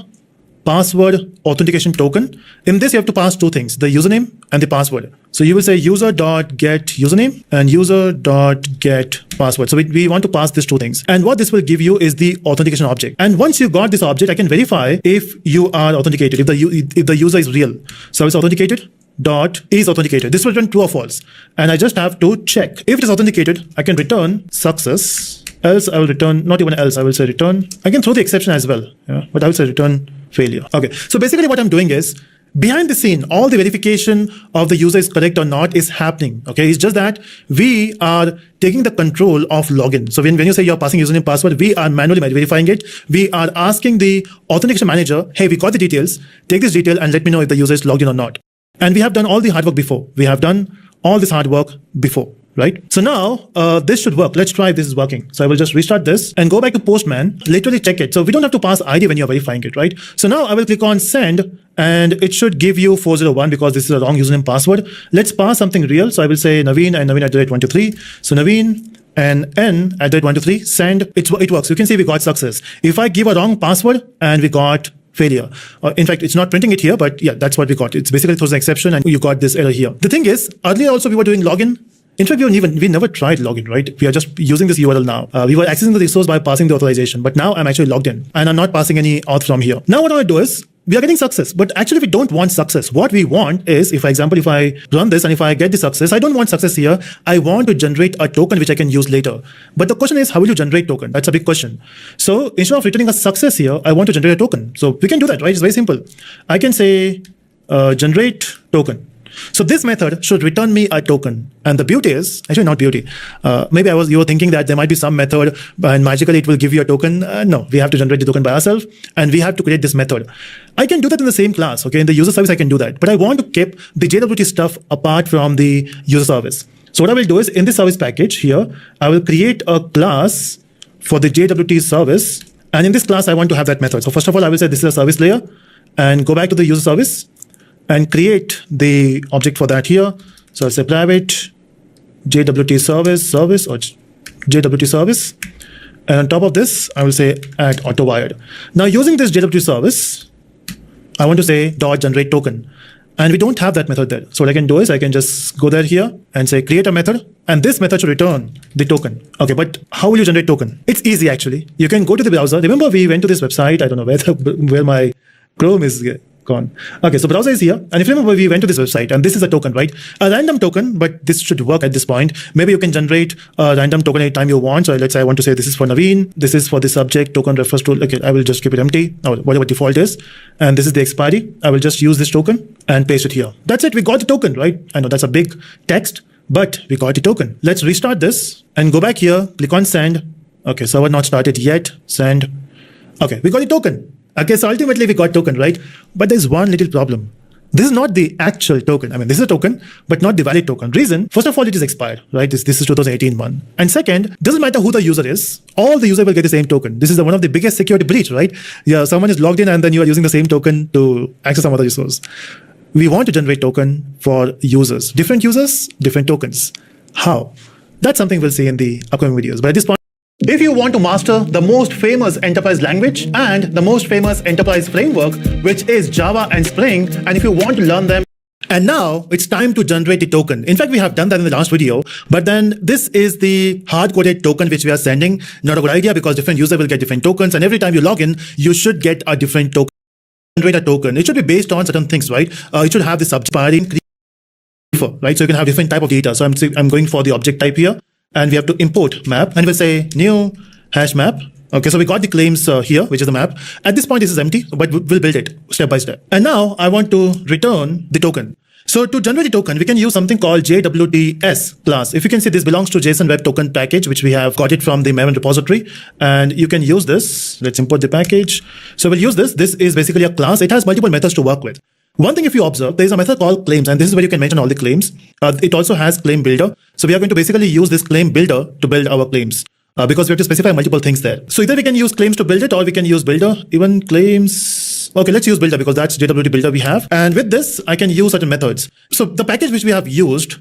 password authentication token. In this, you have to pass two things, the username and the password. So you will say user.get username and user.get password. So we want to pass these two things. And what this will give you is the authentication object. And once you got this object, I can verify if you are authenticated, if the user is real. So it's authenticated dot is authenticated. This will return true or false. And I just have to check. If it is authenticated, I can return success. Else I will return, not even else, I will say return. I can throw the exception as well, but I will say return failure. Okay, so basically what I'm doing is, behind the scene, all the verification of the user is correct or not is happening. Okay, it's just that we are taking the control of login. So when you say you're passing username password, we are manually verifying it. We are asking the authentication manager, hey, we got the details, take this detail and let me know if the user is logged in or not. And we have done all the hard work before. We have done all this hard work before. Right? So now this should work. Let's try if this is working. So I will just restart this and go back to Postman, literally check it. So we don't have to pass ID when you're verifying it, right? So now I will click on send and it should give you 401 because this is a wrong username password. Let's pass something real. So I will say Naveen and Naveen @123. So Naveen and N @123, send. It works. You can see we got success. If I give a wrong password and we got failure. In fact, it's not printing it here, but yeah, that's what we got. It's basically throws an exception and you got this error here. The thing is, earlier also we were doing login. In fact, we never tried login, right? We are just using this URL now. We were accessing the resource by passing the authorization, but now I'm actually logged in and I'm not passing any auth from here. Now what I want to do is, we are getting success, but actually we don't want success. What we want is, if, for example, if I run this and if I get the success, I don't want success here. I want to generate a token which I can use later. But the question is, how will you generate token? That's a big question. So instead of returning a success here, I want to generate a token. So we can do that, right? It's very simple. I can say generate token. So this method should return me a token. And the beauty is, actually not beauty. Maybe you were thinking that there might be some method and magically it will give you a token. No, we have to generate the token by ourselves and we have to create this method. I can do that in the same class, okay? In the user service, I can do that. But I want to keep the JWT stuff apart from the user service. So what I will do is, in this service package here, I will create a class for the JWT service. And in this class, I want to have that method. So first of all, I will say this is a service layer and go back to the user service and create the object for that here. So I'll say private JWT service or JWT service. And on top of this, I will say add auto wired. Now using this JWT service, I want to say dot generate token. And we don't have that method there. So what I can do is I can just go there here and say create a method. And this method should return the token. Okay, but how will you generate token? It's easy actually. You can go to the browser. Remember we went to this website. I don't know where my Chrome is gone. Okay, so browser is here. And if you remember, we went to this website and this is a token, right? A random token, but this should work at this point. Maybe you can generate a random token anytime you want. So let's say I want to say this is for Naveen. This is for the subject token refers to, okay, I will just keep it empty or whatever default is. And this is the expiry. I will just use this token and paste it here. That's it. We got the token, right? I know that's a big text, but we got the token. Let's restart this and go back here, click on send. Okay, server not started yet. Send. Okay, we got the token. Okay, so ultimately we got token, right? But there's one little problem. This is not the actual token. I mean, this is a token, but not the valid token. Reason, first of all, it is expired, right? This is 2018 one. And second, doesn't matter who the user is, all the user will get the same token. This is one of the biggest security breach, right? Yeah, someone is logged in and then you are using the same token to access some other resource. We want to generate token for users, different tokens. How? That's something we'll see in the upcoming videos. But at this point, if you want to master the most famous enterprise language and the most famous enterprise framework, which is Java and Spring, and if you want to learn them, and now it's time to generate the token. In fact, we have done that in the last video, but then this is the hard-coded token which we are sending. Not a good idea because different user will get different tokens, and every time you log in, you should get a different token. Generate a token. It should be based on certain things, right? It should have the subject, right? So you can have different type of data. So I'm going for the object type here. And we have to import map, and we'll say new hash map. Okay, so we got the claims here, which is the map. At this point, this is empty, but we'll build it step by step. And now I want to return the token. So to generate the token, we can use something called JWTs class. If you can see, this belongs to JSON Web Token package, which we have got it from the Maven repository. And you can use this. Let's import the package. So we'll use this. This is basically a class. It has multiple methods to work with. One thing, if you observe, there is a method called claims, and this is where you can mention all the claims. It also has claim builder. So we are going to basically use this claim builder to build our claims because we have to specify multiple things there. So either we can use claims to build it or we can use builder, even claims. Okay, let's use builder because that's JWT builder we have. And with this, I can use certain methods. So the package which we have used,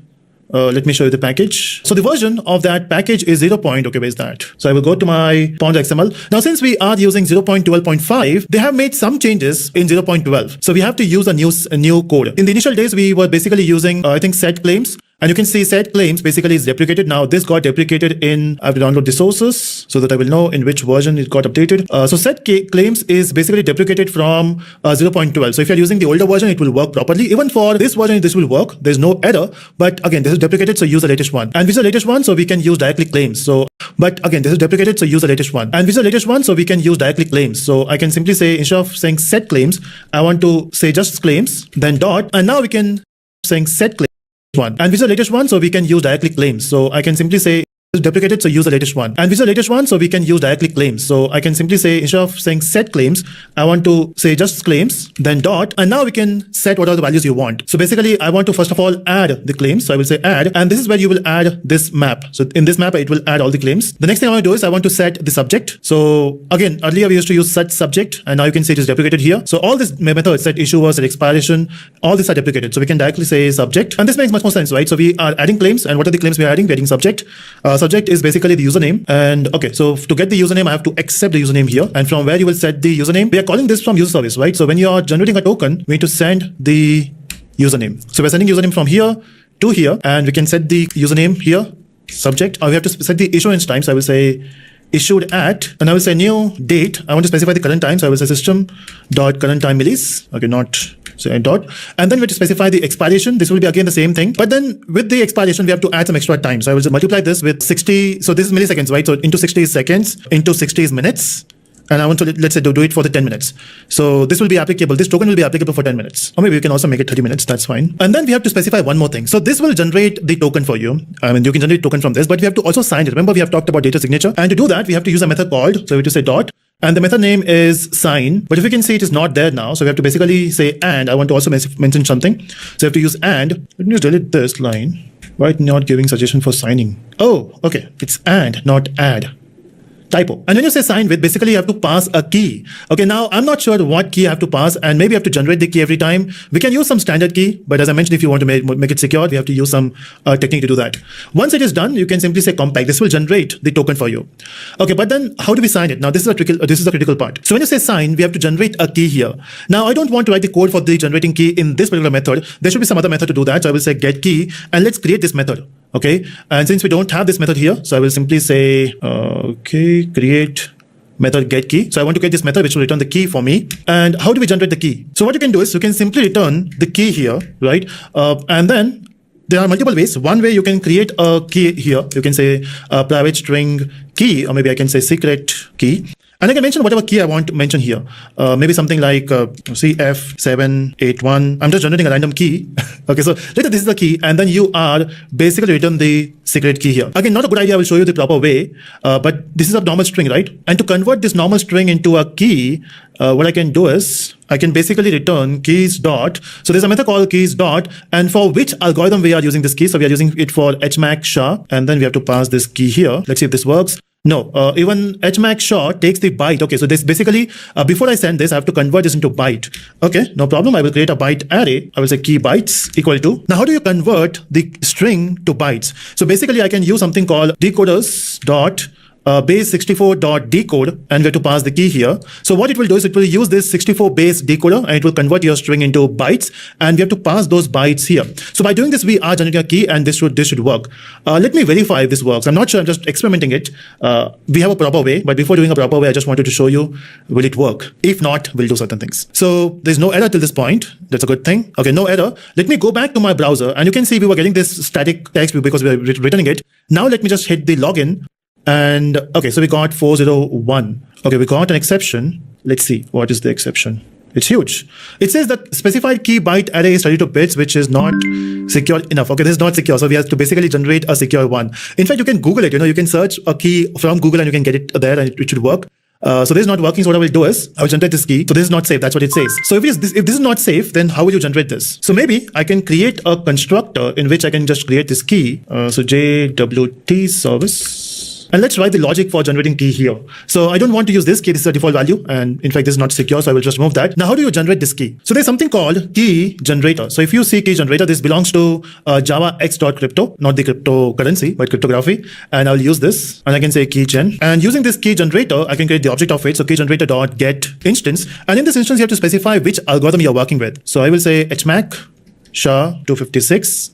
let me show you the package. So the version of that package is 0. Okay, where's that? So I will go to my .xml. Now, since we are using 0.12.5, they have made some changes in 0.12. So we have to use a new code. In the initial days, we were basically using, I think, set claims. And you can see set claims basically is deprecated. Now this got deprecated I have to download the sources so that I will know in which version it got updated. So set claims is basically deprecated from 0.12. So if you're using the older version, it will work properly. Even for this version, this will work. There's no error. But again, this is deprecated, so use the latest one. And which is the latest one? So we can use directly claims. But again, this is deprecated, so use the latest one. And which is the latest one? So we can use directly claims. So I can simply say, instead of saying set claims, I want to say just claims, then dot. And now we can saying set claims. One. And which is the latest one? So we can use directly claims. So I can simply say deprecated, so use the latest one. And which is the latest one? So we can use directly claims. So I can simply say, instead of saying set claims, I want to say just claims, then dot. And now we can set what are the values you want. So basically, I want to first of all add the claims. So I will say add, and this is where you will add this map. So in this map, it will add all the claims. The next thing I want to do is I want to set the subject. So again, earlier we used to use set subject, and now you can see it is deprecated here. So all these methods, set issuer, set expiration, all these are deprecated. So we can directly say subject. And this makes much more sense, right? So we are adding claims, and what are the claims we are adding? We're adding subject. Subject is basically the username. And okay, so to get the username, I have to accept the username here. And from where you will set the username, we are calling this from user service, right? So when you are generating a token, we need to send the username. So we're sending username from here to here, and we can set the username here, subject, or we have to set the issuance time. So I will say issued at, and I will say new date. I want to specify the current time. So I will say system.current time millis. Okay, not say dot. And then we have to specify the expiration. This will be again the same thing. But then with the expiration, we have to add some extra time. So I will just multiply this with 60. So this is milliseconds, right? So into 60 is seconds, into 60 is minutes. And I want to, let's say, do it for the 10 minutes. So this will be applicable. This token will be applicable for 10 minutes. Or maybe we can also make it 30 minutes. That's fine. And then we have to specify one more thing. So this will generate the token for you. I mean, you can generate token from this, but we have to also sign it. Remember, we have talked about data signature. And to do that, we have to use a method called, so we have to say dot. And the method name is sign. But if you can see, it is not there now. So we have to basically say and. I want to also mention something. So we have to use and. Let me just delete this line. Why it's not giving suggestion for signing? Oh, okay. It's and, not add. Typo. And when you say sign with, basically you have to pass a key. Okay, now I'm not sure what key I have to pass, and maybe I have to generate the key every time. We can use some standard key, but as I mentioned, if you want to make it secure, we have to use some technique to do that. Once it is done, you can simply say compact. This will generate the token for you. Okay, but then how do we sign it? Now this is a critical part. So when you say sign, we have to generate a key here. Now I don't want to write the code for the generating key in this particular method. There should be some other method to do that. So I will say get key, and let's create this method. Okay, and since we don't have this method here, so I will simply say, okay, create method get key. So I want to get this method which will return the key for me. And how do we generate the key? So what you can do is you can simply return the key here, right? And then there are multiple ways. One way you can create a key here. You can say private string key, or maybe I can say secret key. And I can mention whatever key I want to mention here. Maybe something like CF781. I'm just generating a random key. Okay, so later this is the key, and then you are basically return the secret key here. Again, not a good idea. I will show you the proper way, but this is a normal string, right? And to convert this normal string into a key, what I can do is I can basically return keys dot. So there's a method called keys dot, and for which algorithm we are using this key. So we are using it for HMAC SHA, and then we have to pass this key here. Let's see if this works. No, even HMAC SHA takes the byte. Okay, so this basically, before I send this, I have to convert this into byte. Okay, no problem. I will create a byte array. I will say key bytes equal to. Now, how do you convert the string to bytes? So basically, I can use something called decoders dot base64.decode, and we have to pass the key here. So what it will do is it will use this 64 base decoder, and it will convert your string into bytes, and we have to pass those bytes here. So by doing this, we are generating a key, and this should work. Let me verify if this works. I'm not sure. I'm just experimenting it. We have a proper way, but before doing a proper way, I just wanted to show you, will it work? If not, we'll do certain things. So there's no error till this point. That's a good thing. Okay, no error. Let me go back to my browser, and you can see we were getting this static text because we were returning it. Now let me just hit the login. And okay, so we got 401. Okay, we got an exception. Let's see, what is the exception? It's huge. It says that specified key byte array is 32 bits, which is not secure enough. Okay, this is not secure. So we have to basically generate a secure one. In fact, you can Google it. You can search a key from Google and you can get it there, and it should work. So this is not working. So what I will do is I will generate this key. So this is not safe. That's what it says. So if this is not safe, then how will you generate this? So maybe I can create a constructor in which I can just create this key. So JWT service. And let's write the logic for generating key here. So I don't want to use this key. This is a default value. And in fact, this is not secure. So I will just remove that. Now, how do you generate this key? So there's something called key generator. So if you see key generator, this belongs to Java X.crypto, not the cryptocurrency, but cryptography. And I'll use this, and I can say key gen. And using this key generator, I can create the object of it. So key generator dot get instance. And in this instance, you have to specify which algorithm you're working with. So I will say HMAC SHA 256.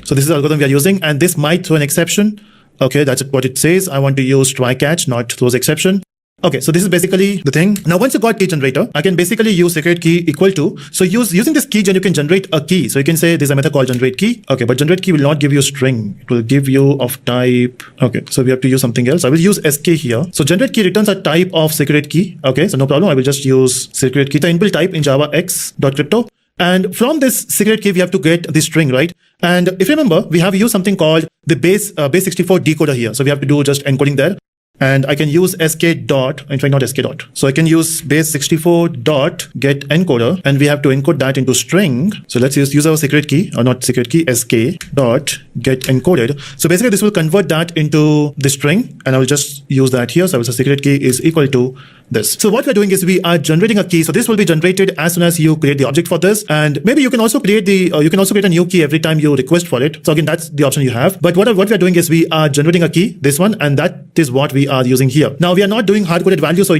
So this is the algorithm we are using, and this might throw an exception. Okay, that's what it says. I want to use try catch, not throws exception. Okay, so this is basically the thing. Now, once you got key generator, I can basically use secret key equal to. So using this key gen, you can generate a key. So you can say there's a method called generate key. Okay, but generate key will not give you a string. It will give you of type. Okay, so we have to use something else. I will use sk here. So generate key returns a type of secret key. Okay, so no problem. I will just use secret key, the inbuilt type in Java X.crypto. And from this secret key, we have to get the string, right? And if you remember, we have used something called the base64 decoder here. So we have to do just encoding there. And I can use sk dot, in fact, not sk dot. So I can use base64 dot get encoder, and we have to encode that into string. So let's use our secret key, or not secret key, sk dot get encoded. So basically this will convert that into the string, and I will just use that here. So I will say secret key is equal to this. So what we're doing is we are generating a key. So this will be generated as soon as you create the object for this. And maybe you can also create a new key every time you request for it. So again, that's the option you have. But what we're doing is we are generating a key, this one, and that is what we are using here. Now we are not doing hard-coded value, so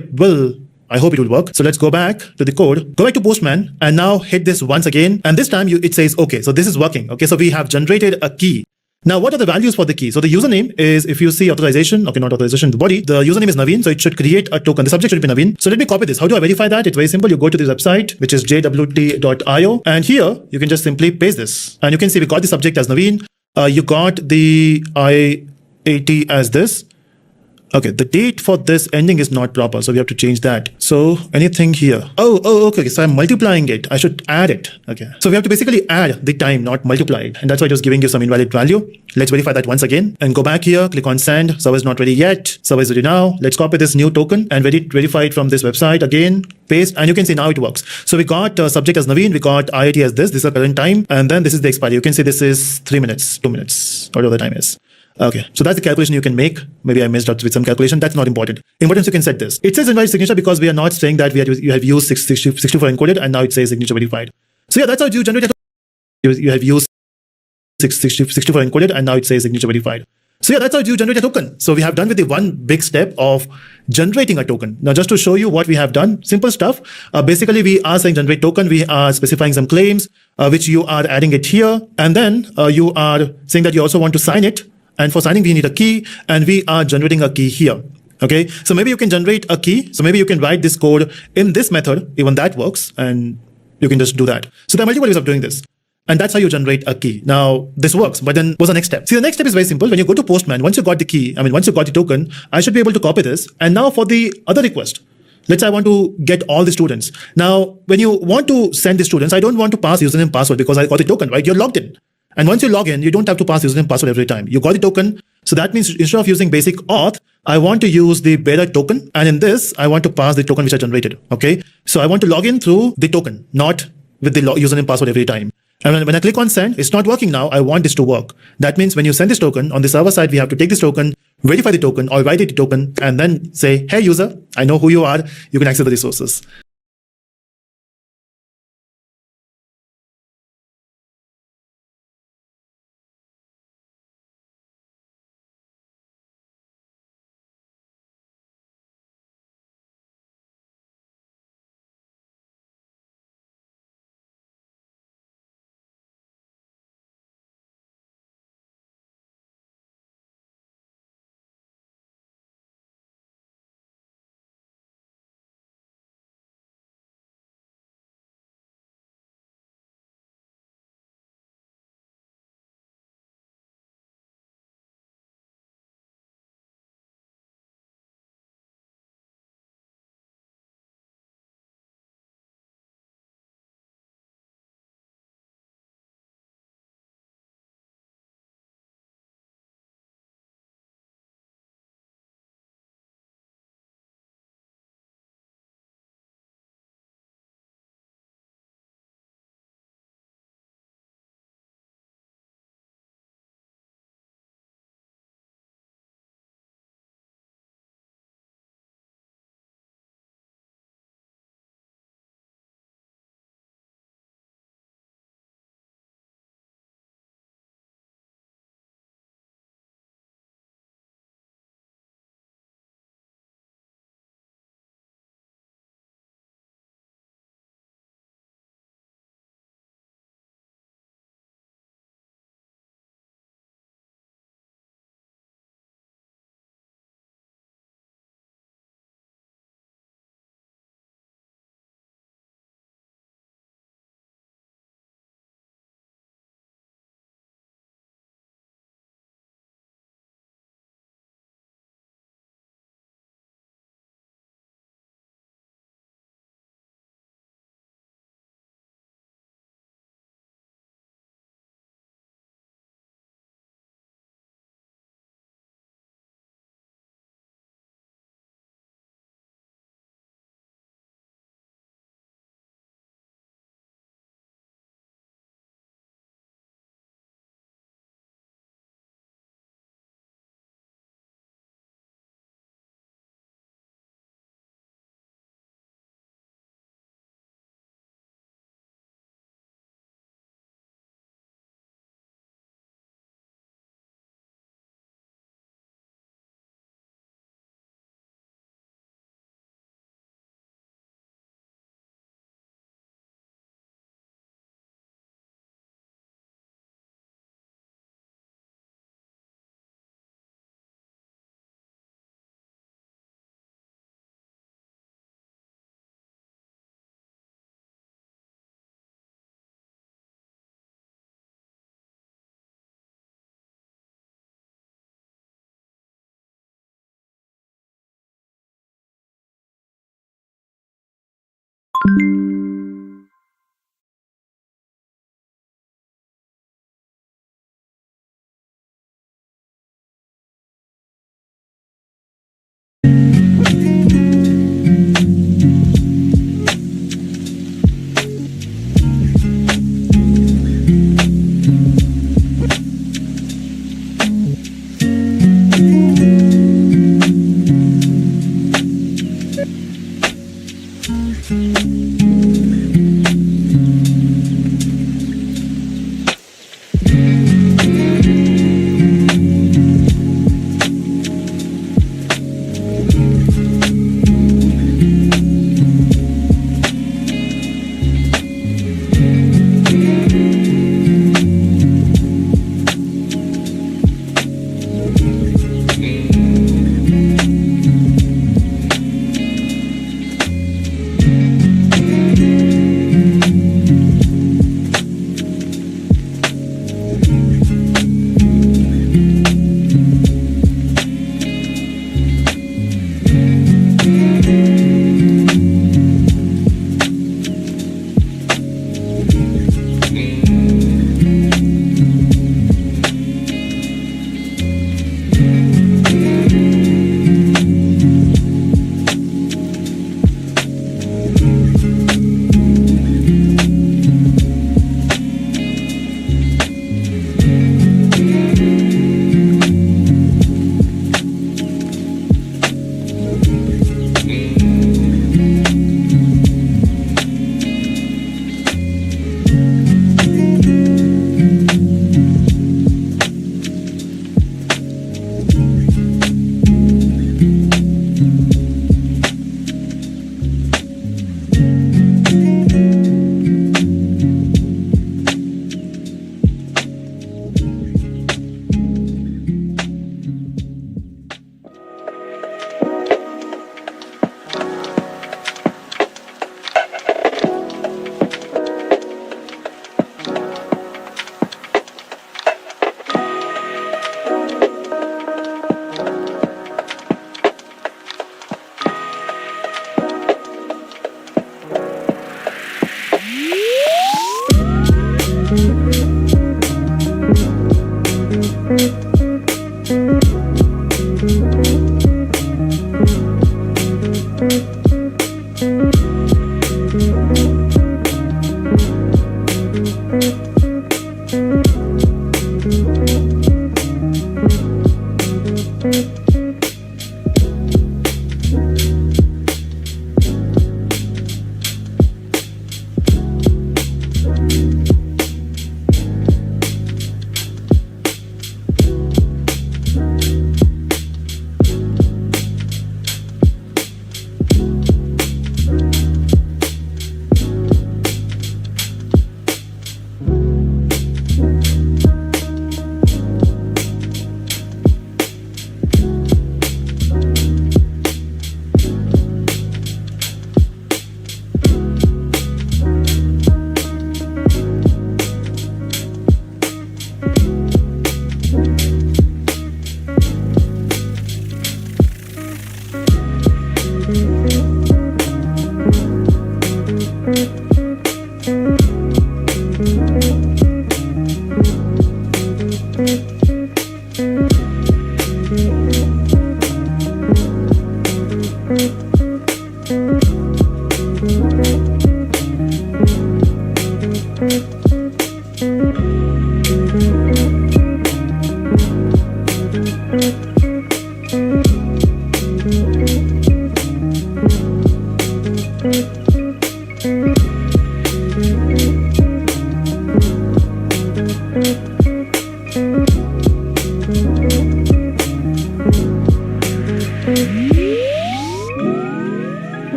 I hope it will work. So let's go back to the code, go back to Postman, and now hit this once again. And this time it says, okay, so this is working. Okay, so we have generated a key. Now, what are the values for the key? So the username is, if you see authorization, okay, not authorization, the body, the username is Naveen. So it should create a token. The subject should be Naveen. So let me copy this. How do I verify that? It's very simple. You go to this website, which is jwt.io. And here you can just simply paste this. And you can see we got the subject as Naveen. You got the IAT as this. Okay, the date for this ending is not proper, so we have to change that. So anything here. Okay. So I'm multiplying it. I should add it. Okay. So we have to basically add the time, not multiply it. And that's why it was giving you some invalid value. Let's verify that once again and go back here, click on send. Server is not ready yet. Server is ready now. Let's copy this new token and verify it from this website again. Paste, and you can see now it works. So we got subject as Naveen, we got IIT as this is the current time, and then this is the expiry. You can see this is 3 minutes, 2 minutes, whatever the time is. Okay, so that's the calculation you can make. Maybe I messed up with some calculation. That's not important. Importance, you can set this. It says invalid signature because we are not saying that you have used 64 encoded, and now it says signature verified. So yeah, that's how you generate you have used 64 encoded, and now it says signature verified. So yeah, that's how you generate a token. So we have done with the one big step of generating a token. Now, just to show you what we have done, simple stuff. Basically, we are saying generate token. We are specifying some claims, which you are adding it here. And then you are saying that you also want to sign it. And for signing, we need a key, and we are generating a key here. Okay, so maybe you can generate a key. So maybe you can write this code in this method. Even that works, and you can just do that. So there are multiple ways of doing this. And that's how you generate a key. Now, this works, but then what's the next step? See, the next step is very simple. When you go to Postman, once you got the key, once you got the token, I should be able to copy this. And now for the other request, let's say I want to get all the students. Now, when you want to send the students, I don't want to pass username password because I got the token, right? You're logged in. And once you log in, you don't have to pass username password every time. You got the token. So that means instead of using basic auth, I want to use the bearer token. And in this, I want to pass the token which I generated. Okay. So I want to log in through the token, not with the username password every time. And when I click on send, it's not working now. I want this to work. That means when you send this token on the server side, we have to take this token, verify the token or validate the token, and then say, hey user, I know who you are. You can access the resources.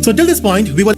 So till this point, we were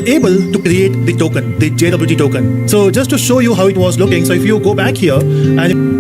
able to create the token, the JWT token. So just to show you how it was looking, so if you go back here and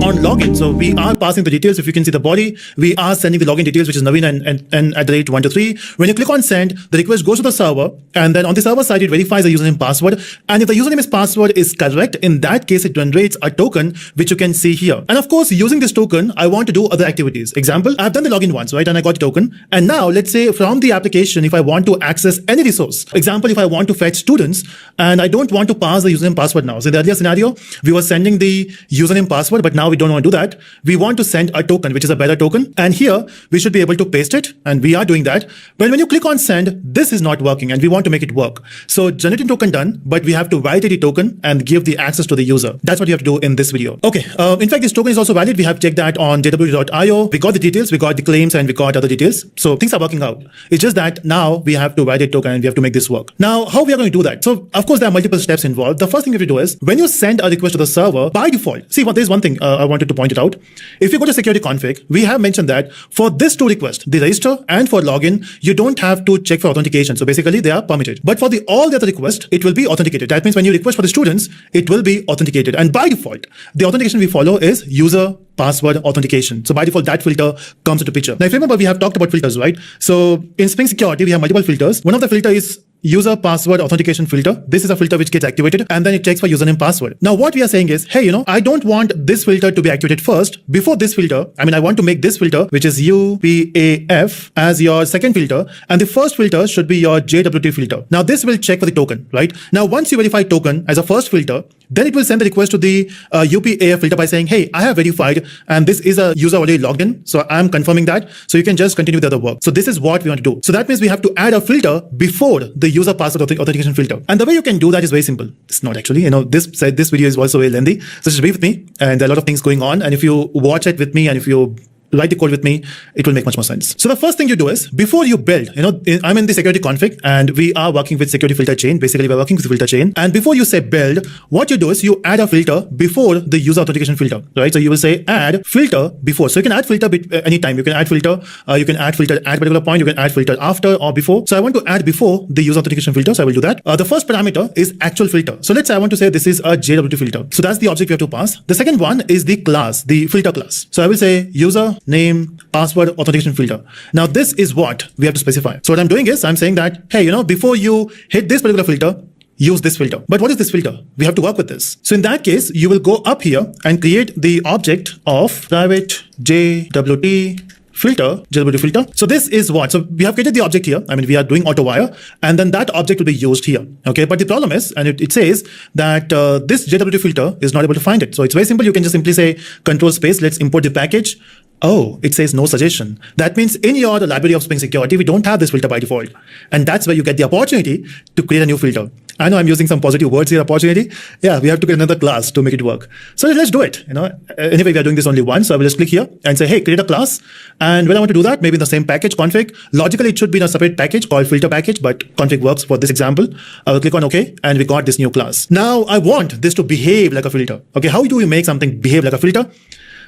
on login. So we are passing the details. If you can see the body, we are sending the login details, which is Naveen and at the rate 1 to 3. When you click on send, the request goes to the server, and then on the server side, it verifies the username password. And if the username is password is correct, in that case, it generates a token, which you can see here. And of course, using this token, I want to do other activities. Example, I've done the login once, right? And I got the token. And now let's say from the application, if I want to access any resource, example, if I want to fetch students and I don't want to pass the username password now. So in the earlier scenario, we were sending the username password, but now we don't want to do that. We want to send a token, which is a better token. And here we should be able to paste it. And we are doing that. But when you click on send, this is not working and we want to make it work. So generating token done, but we have to write the token and give the access to the user. That's what you have to do in this video. Okay. In fact, this token is also valid. We have checked that on jw.io. We got the details, we got the claims, and we got other details. So things are working out. It's just that now we have to write a token and we have to make this work. Now, how we are going to do that? So of course, there are multiple steps involved. The first thing you have to do is when you send a request to the server, by default, see, there's one thing I wanted to point it out. If you go to security config, we have mentioned that for this two requests, the register and for login, you don't have to check for authentication. So basically they are permitted. But for all the other requests, it will be authenticated. That means when you request for the students, it will be authenticated. And by default, the authentication we follow is user password authentication. So by default, that filter comes into picture. Now, if you remember, we have talked about filters, right? So in Spring Security, we have multiple filters. One of the filter is user password authentication filter. This is a filter which gets activated and then it checks for username password. Now what we are saying is, hey, I don't want this filter to be activated first. Before this filter, I want to make this filter, which is UPAF, as your second filter. And the first filter should be your JWT filter. Now this will check for the token, right? Now once you verify token as a first filter, then it will send the request to the UPAF filter by saying, hey, I have verified and this is a user already logged in. So I'm confirming that. So you can just continue with the other work. So this is what we want to do. So that means we have to add a filter before the user password authentication filter. And the way you can do that is very simple. It's not actually, this video is also very lengthy. So just be with me, and there are a lot of things going on. And if you watch it with me and if you write the code with me, it will make much more sense. So the first thing you do is, before you build, I'm in the security config and we are working with security filter chain. Basically, we're working with the filter chain. And before you say build, what you do is you add a filter before the user authentication filter, right? So you will say add filter before. So you can add filter anytime. You can add filter at particular point. You can add filter after or before. So I want to add before the user authentication filter. So I will do that. The first parameter is actual filter. So let's say I want to say this is a JWT filter. So that's the object we have to pass. The second one is the class, the filter class. So I will say user name, password, authentication filter. Now this is what we have to specify. So what I'm doing is I'm saying that, hey, before you hit this particular filter, use this filter. But what is this filter? We have to work with this. So in that case, you will go up here and create the object of private JWT filter. So this is what? So we have created the object here. We are doing auto wire, and then that object will be used here. Okay. But the problem is, and it says that this JWT filter is not able to find it. So it's very simple. You can just simply say control space. Let's import the package. Oh, it says no suggestion. That means in your library of Spring Security, we don't have this filter by default. And that's where you get the opportunity to create a new filter. I know I'm using some positive words here, opportunity. Yeah, we have to get another class to make it work. So let's do it. Anyway, we are doing this only once. So I will just click here and say, hey, create a class. And when I want to do that, maybe in the same package config, logically it should be in a separate package called filter package, but config works for this example. I will click on OK, and we got this new class. Now I want this to behave like a filter. Okay, how do we make something behave like a filter?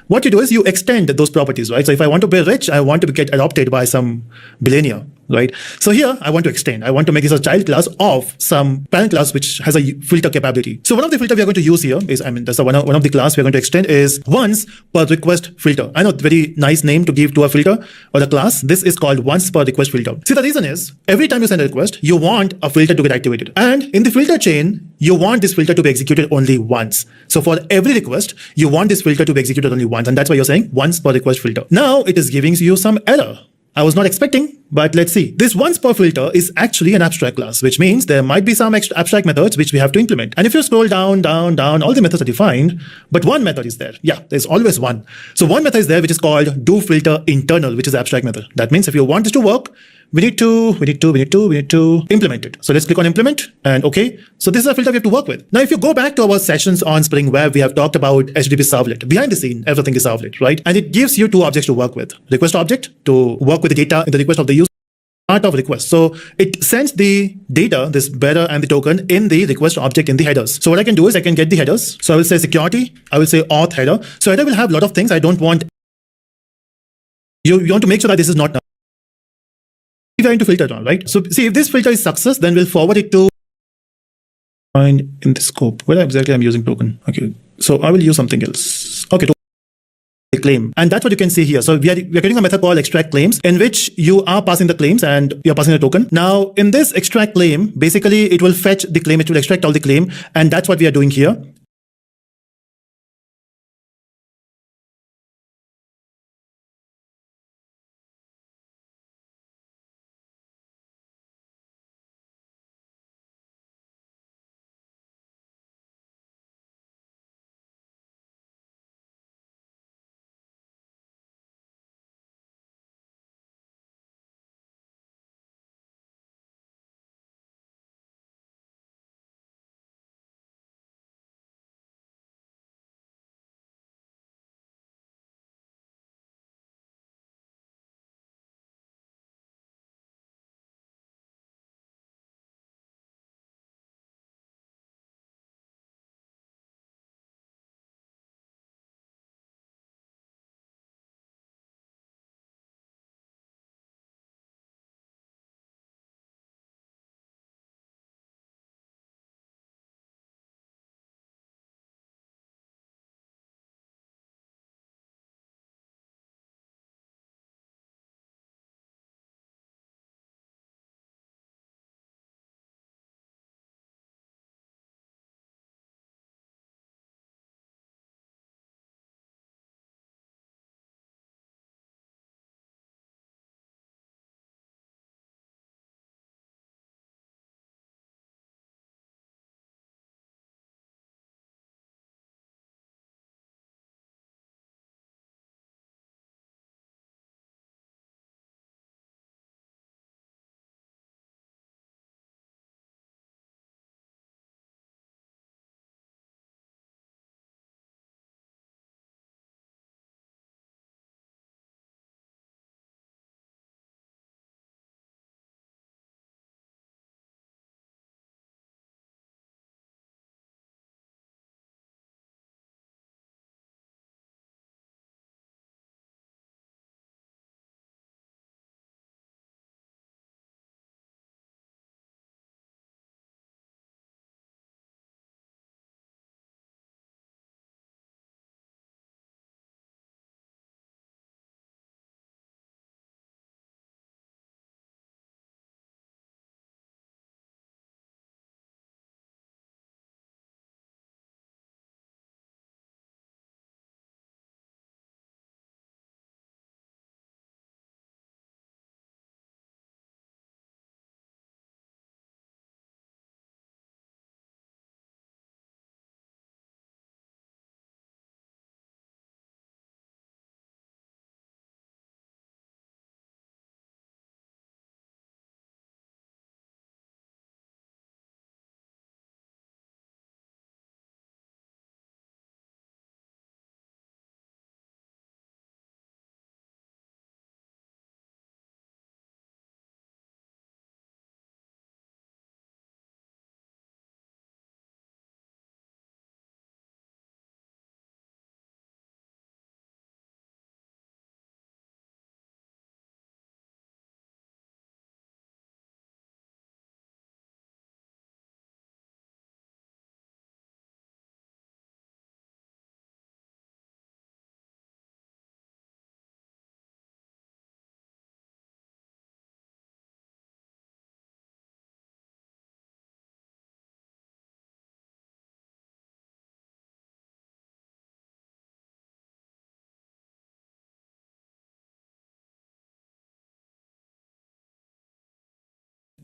What you do is you extend those properties, right? So if I want to be rich, I want to get adopted by some billionaire, right? So here I want to extend. I want to make this a child class of some parent class which has a filter capability. So one of the filter we are going to use here is, that's one of the class we are going to extend is once per request filter. I know, very nice name to give to a filter or a class. This is called once per request filter. See, the reason is every time you send a request, you want a filter to get activated. And in the filter chain, you want this filter to be executed only once. So for every request, you want this filter to be executed only once. And that's why you're saying once per request filter. Now it is giving you some error. I was not expecting, but let's see. This once per filter is actually an abstract class, which means there might be some extra abstract methods which we have to implement. And if you scroll down, all the methods are defined, but one method is there. Yeah, there's always one. So one method is there, which is called do filter internal, which is the abstract method. That means if you want this to work, we need to implement it. So let's click on implement and okay. So this is a filter we have to work with. Now, if you go back to our sessions on Spring Web, we have talked about HTTP servlet. Behind the scene, everything is servlet, right? And it gives you two objects to work with. Request object to work with the data in the request of the user. Part of request. So it sends the data, this bearer and the token in the request object in the headers. So what I can do is I can get the headers. So I will say security. I will say auth header. So header will have a lot of things. I don't want. You want to make sure that this is not. We are into filter now, right? So see, if this filter is success, then we'll forward it to find in the scope. Where exactly I'm using token. Okay. So I will use something else. Okay. claim. And that's what you can see here. So we are getting a method called extract claims, in which you are passing the claims and you're passing the token. Now, in this extract claim, basically it will fetch the claim, it will extract all the claim, and that's what we are doing here.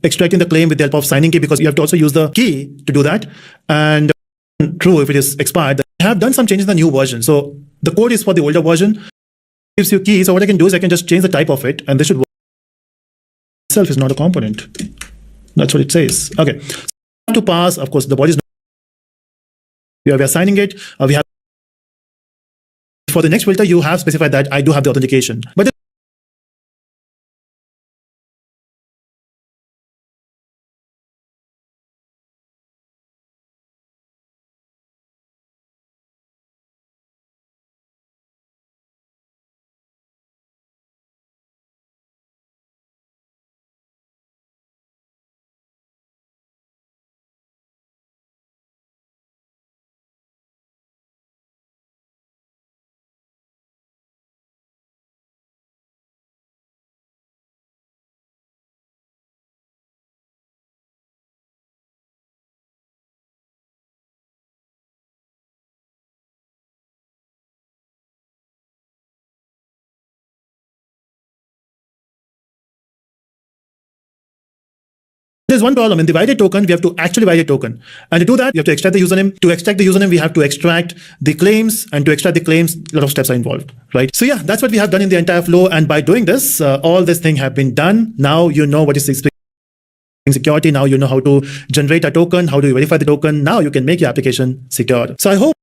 Extracting the claim with the help of signing key, because you have to also use the key to do that. And true if it is expired. I have done some changes in the new version. So the code is for the older version. It gives you key. So what I can do is I can just change the type of it, and this should work. Itself is not a component. That's what it says. Okay. So to pass, of course, the body is not. We are assigning it. We have for the next filter, you have specified that I do have the authentication, but there's one problem. In the validate token, we have to actually validate token. And to do that, you have to extract the username. To extract the username, we have to extract the claims. And to extract the claims, a lot of steps are involved, right? So yeah, that's what we have done in the entire flow. And by doing this, all this thing have been done. Now you know what is the security. Now you know how to generate a token, how do you verify the token. Now you can make your application secure. So I hope,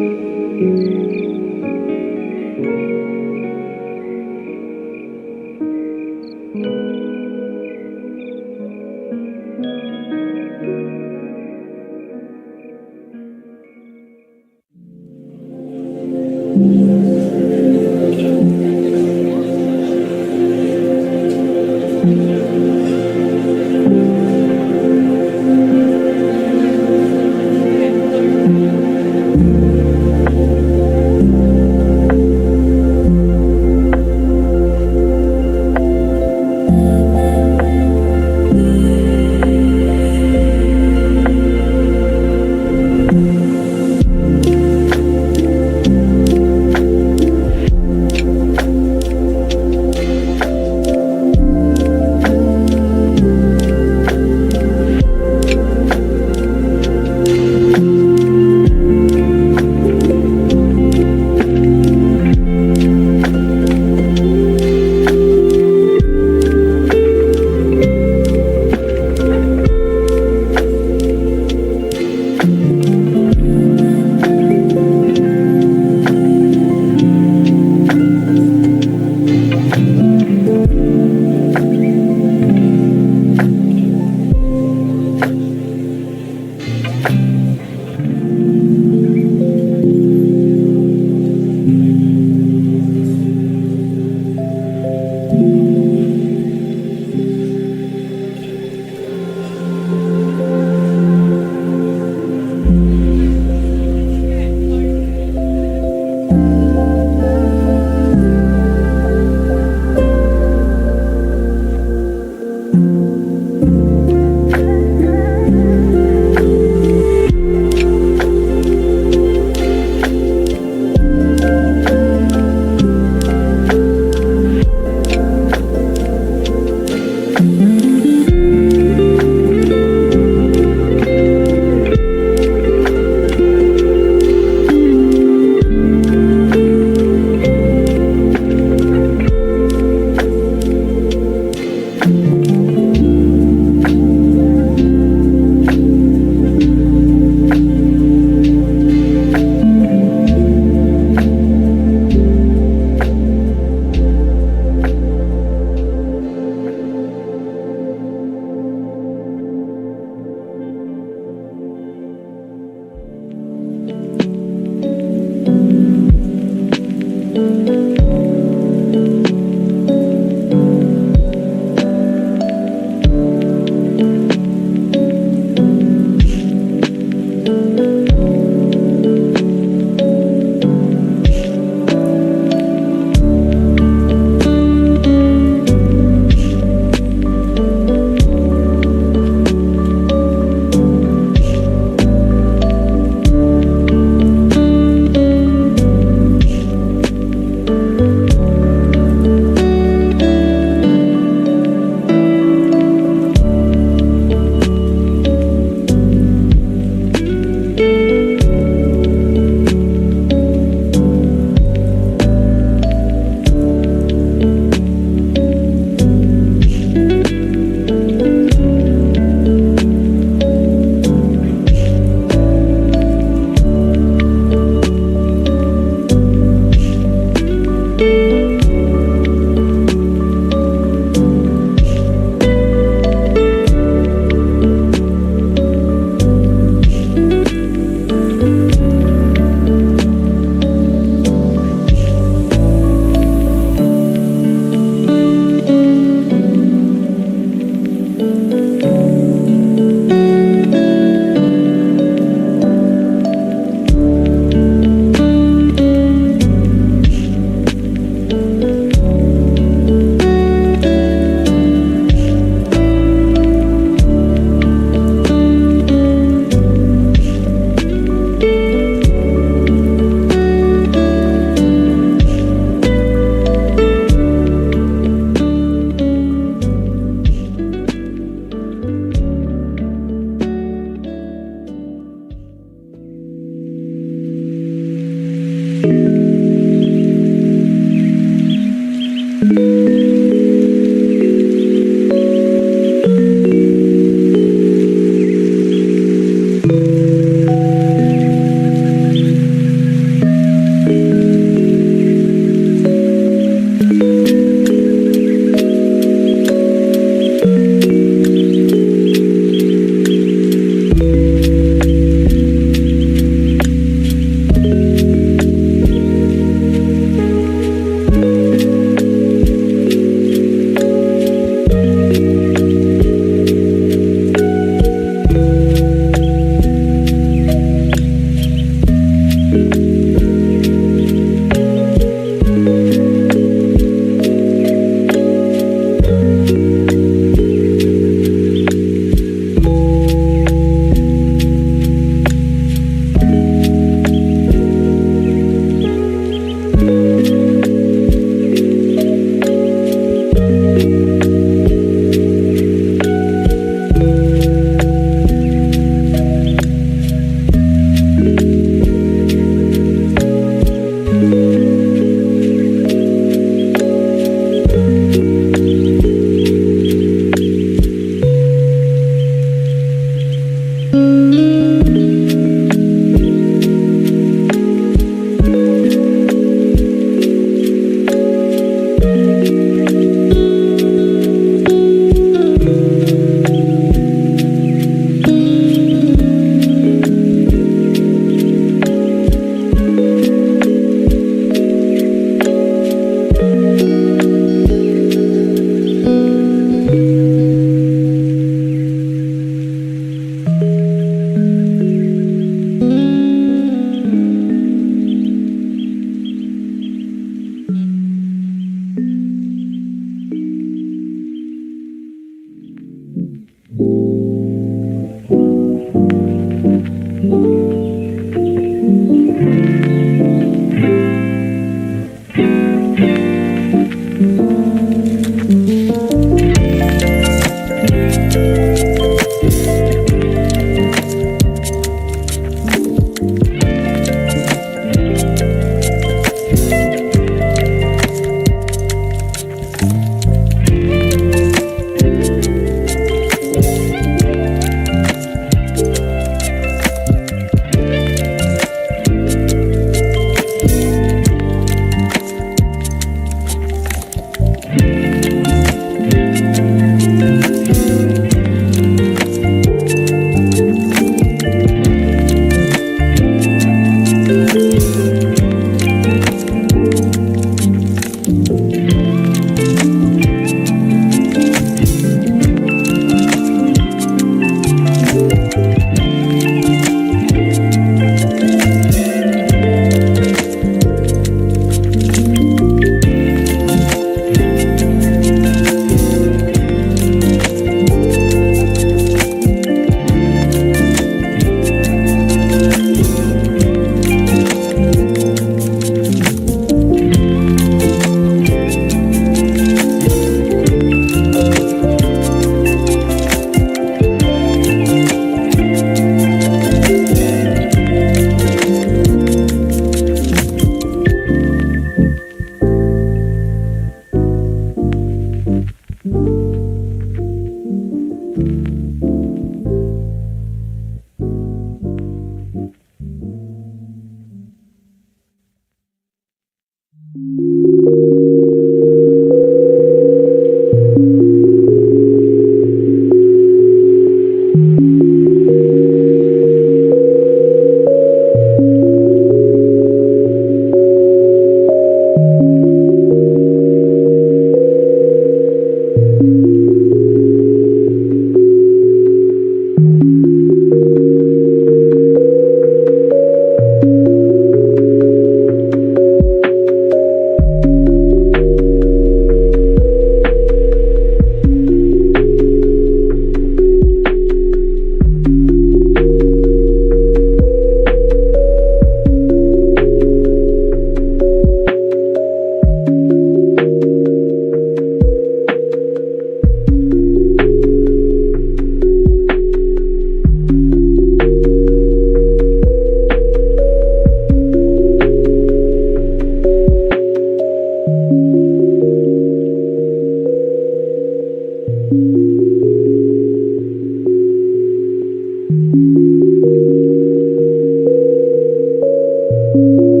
you.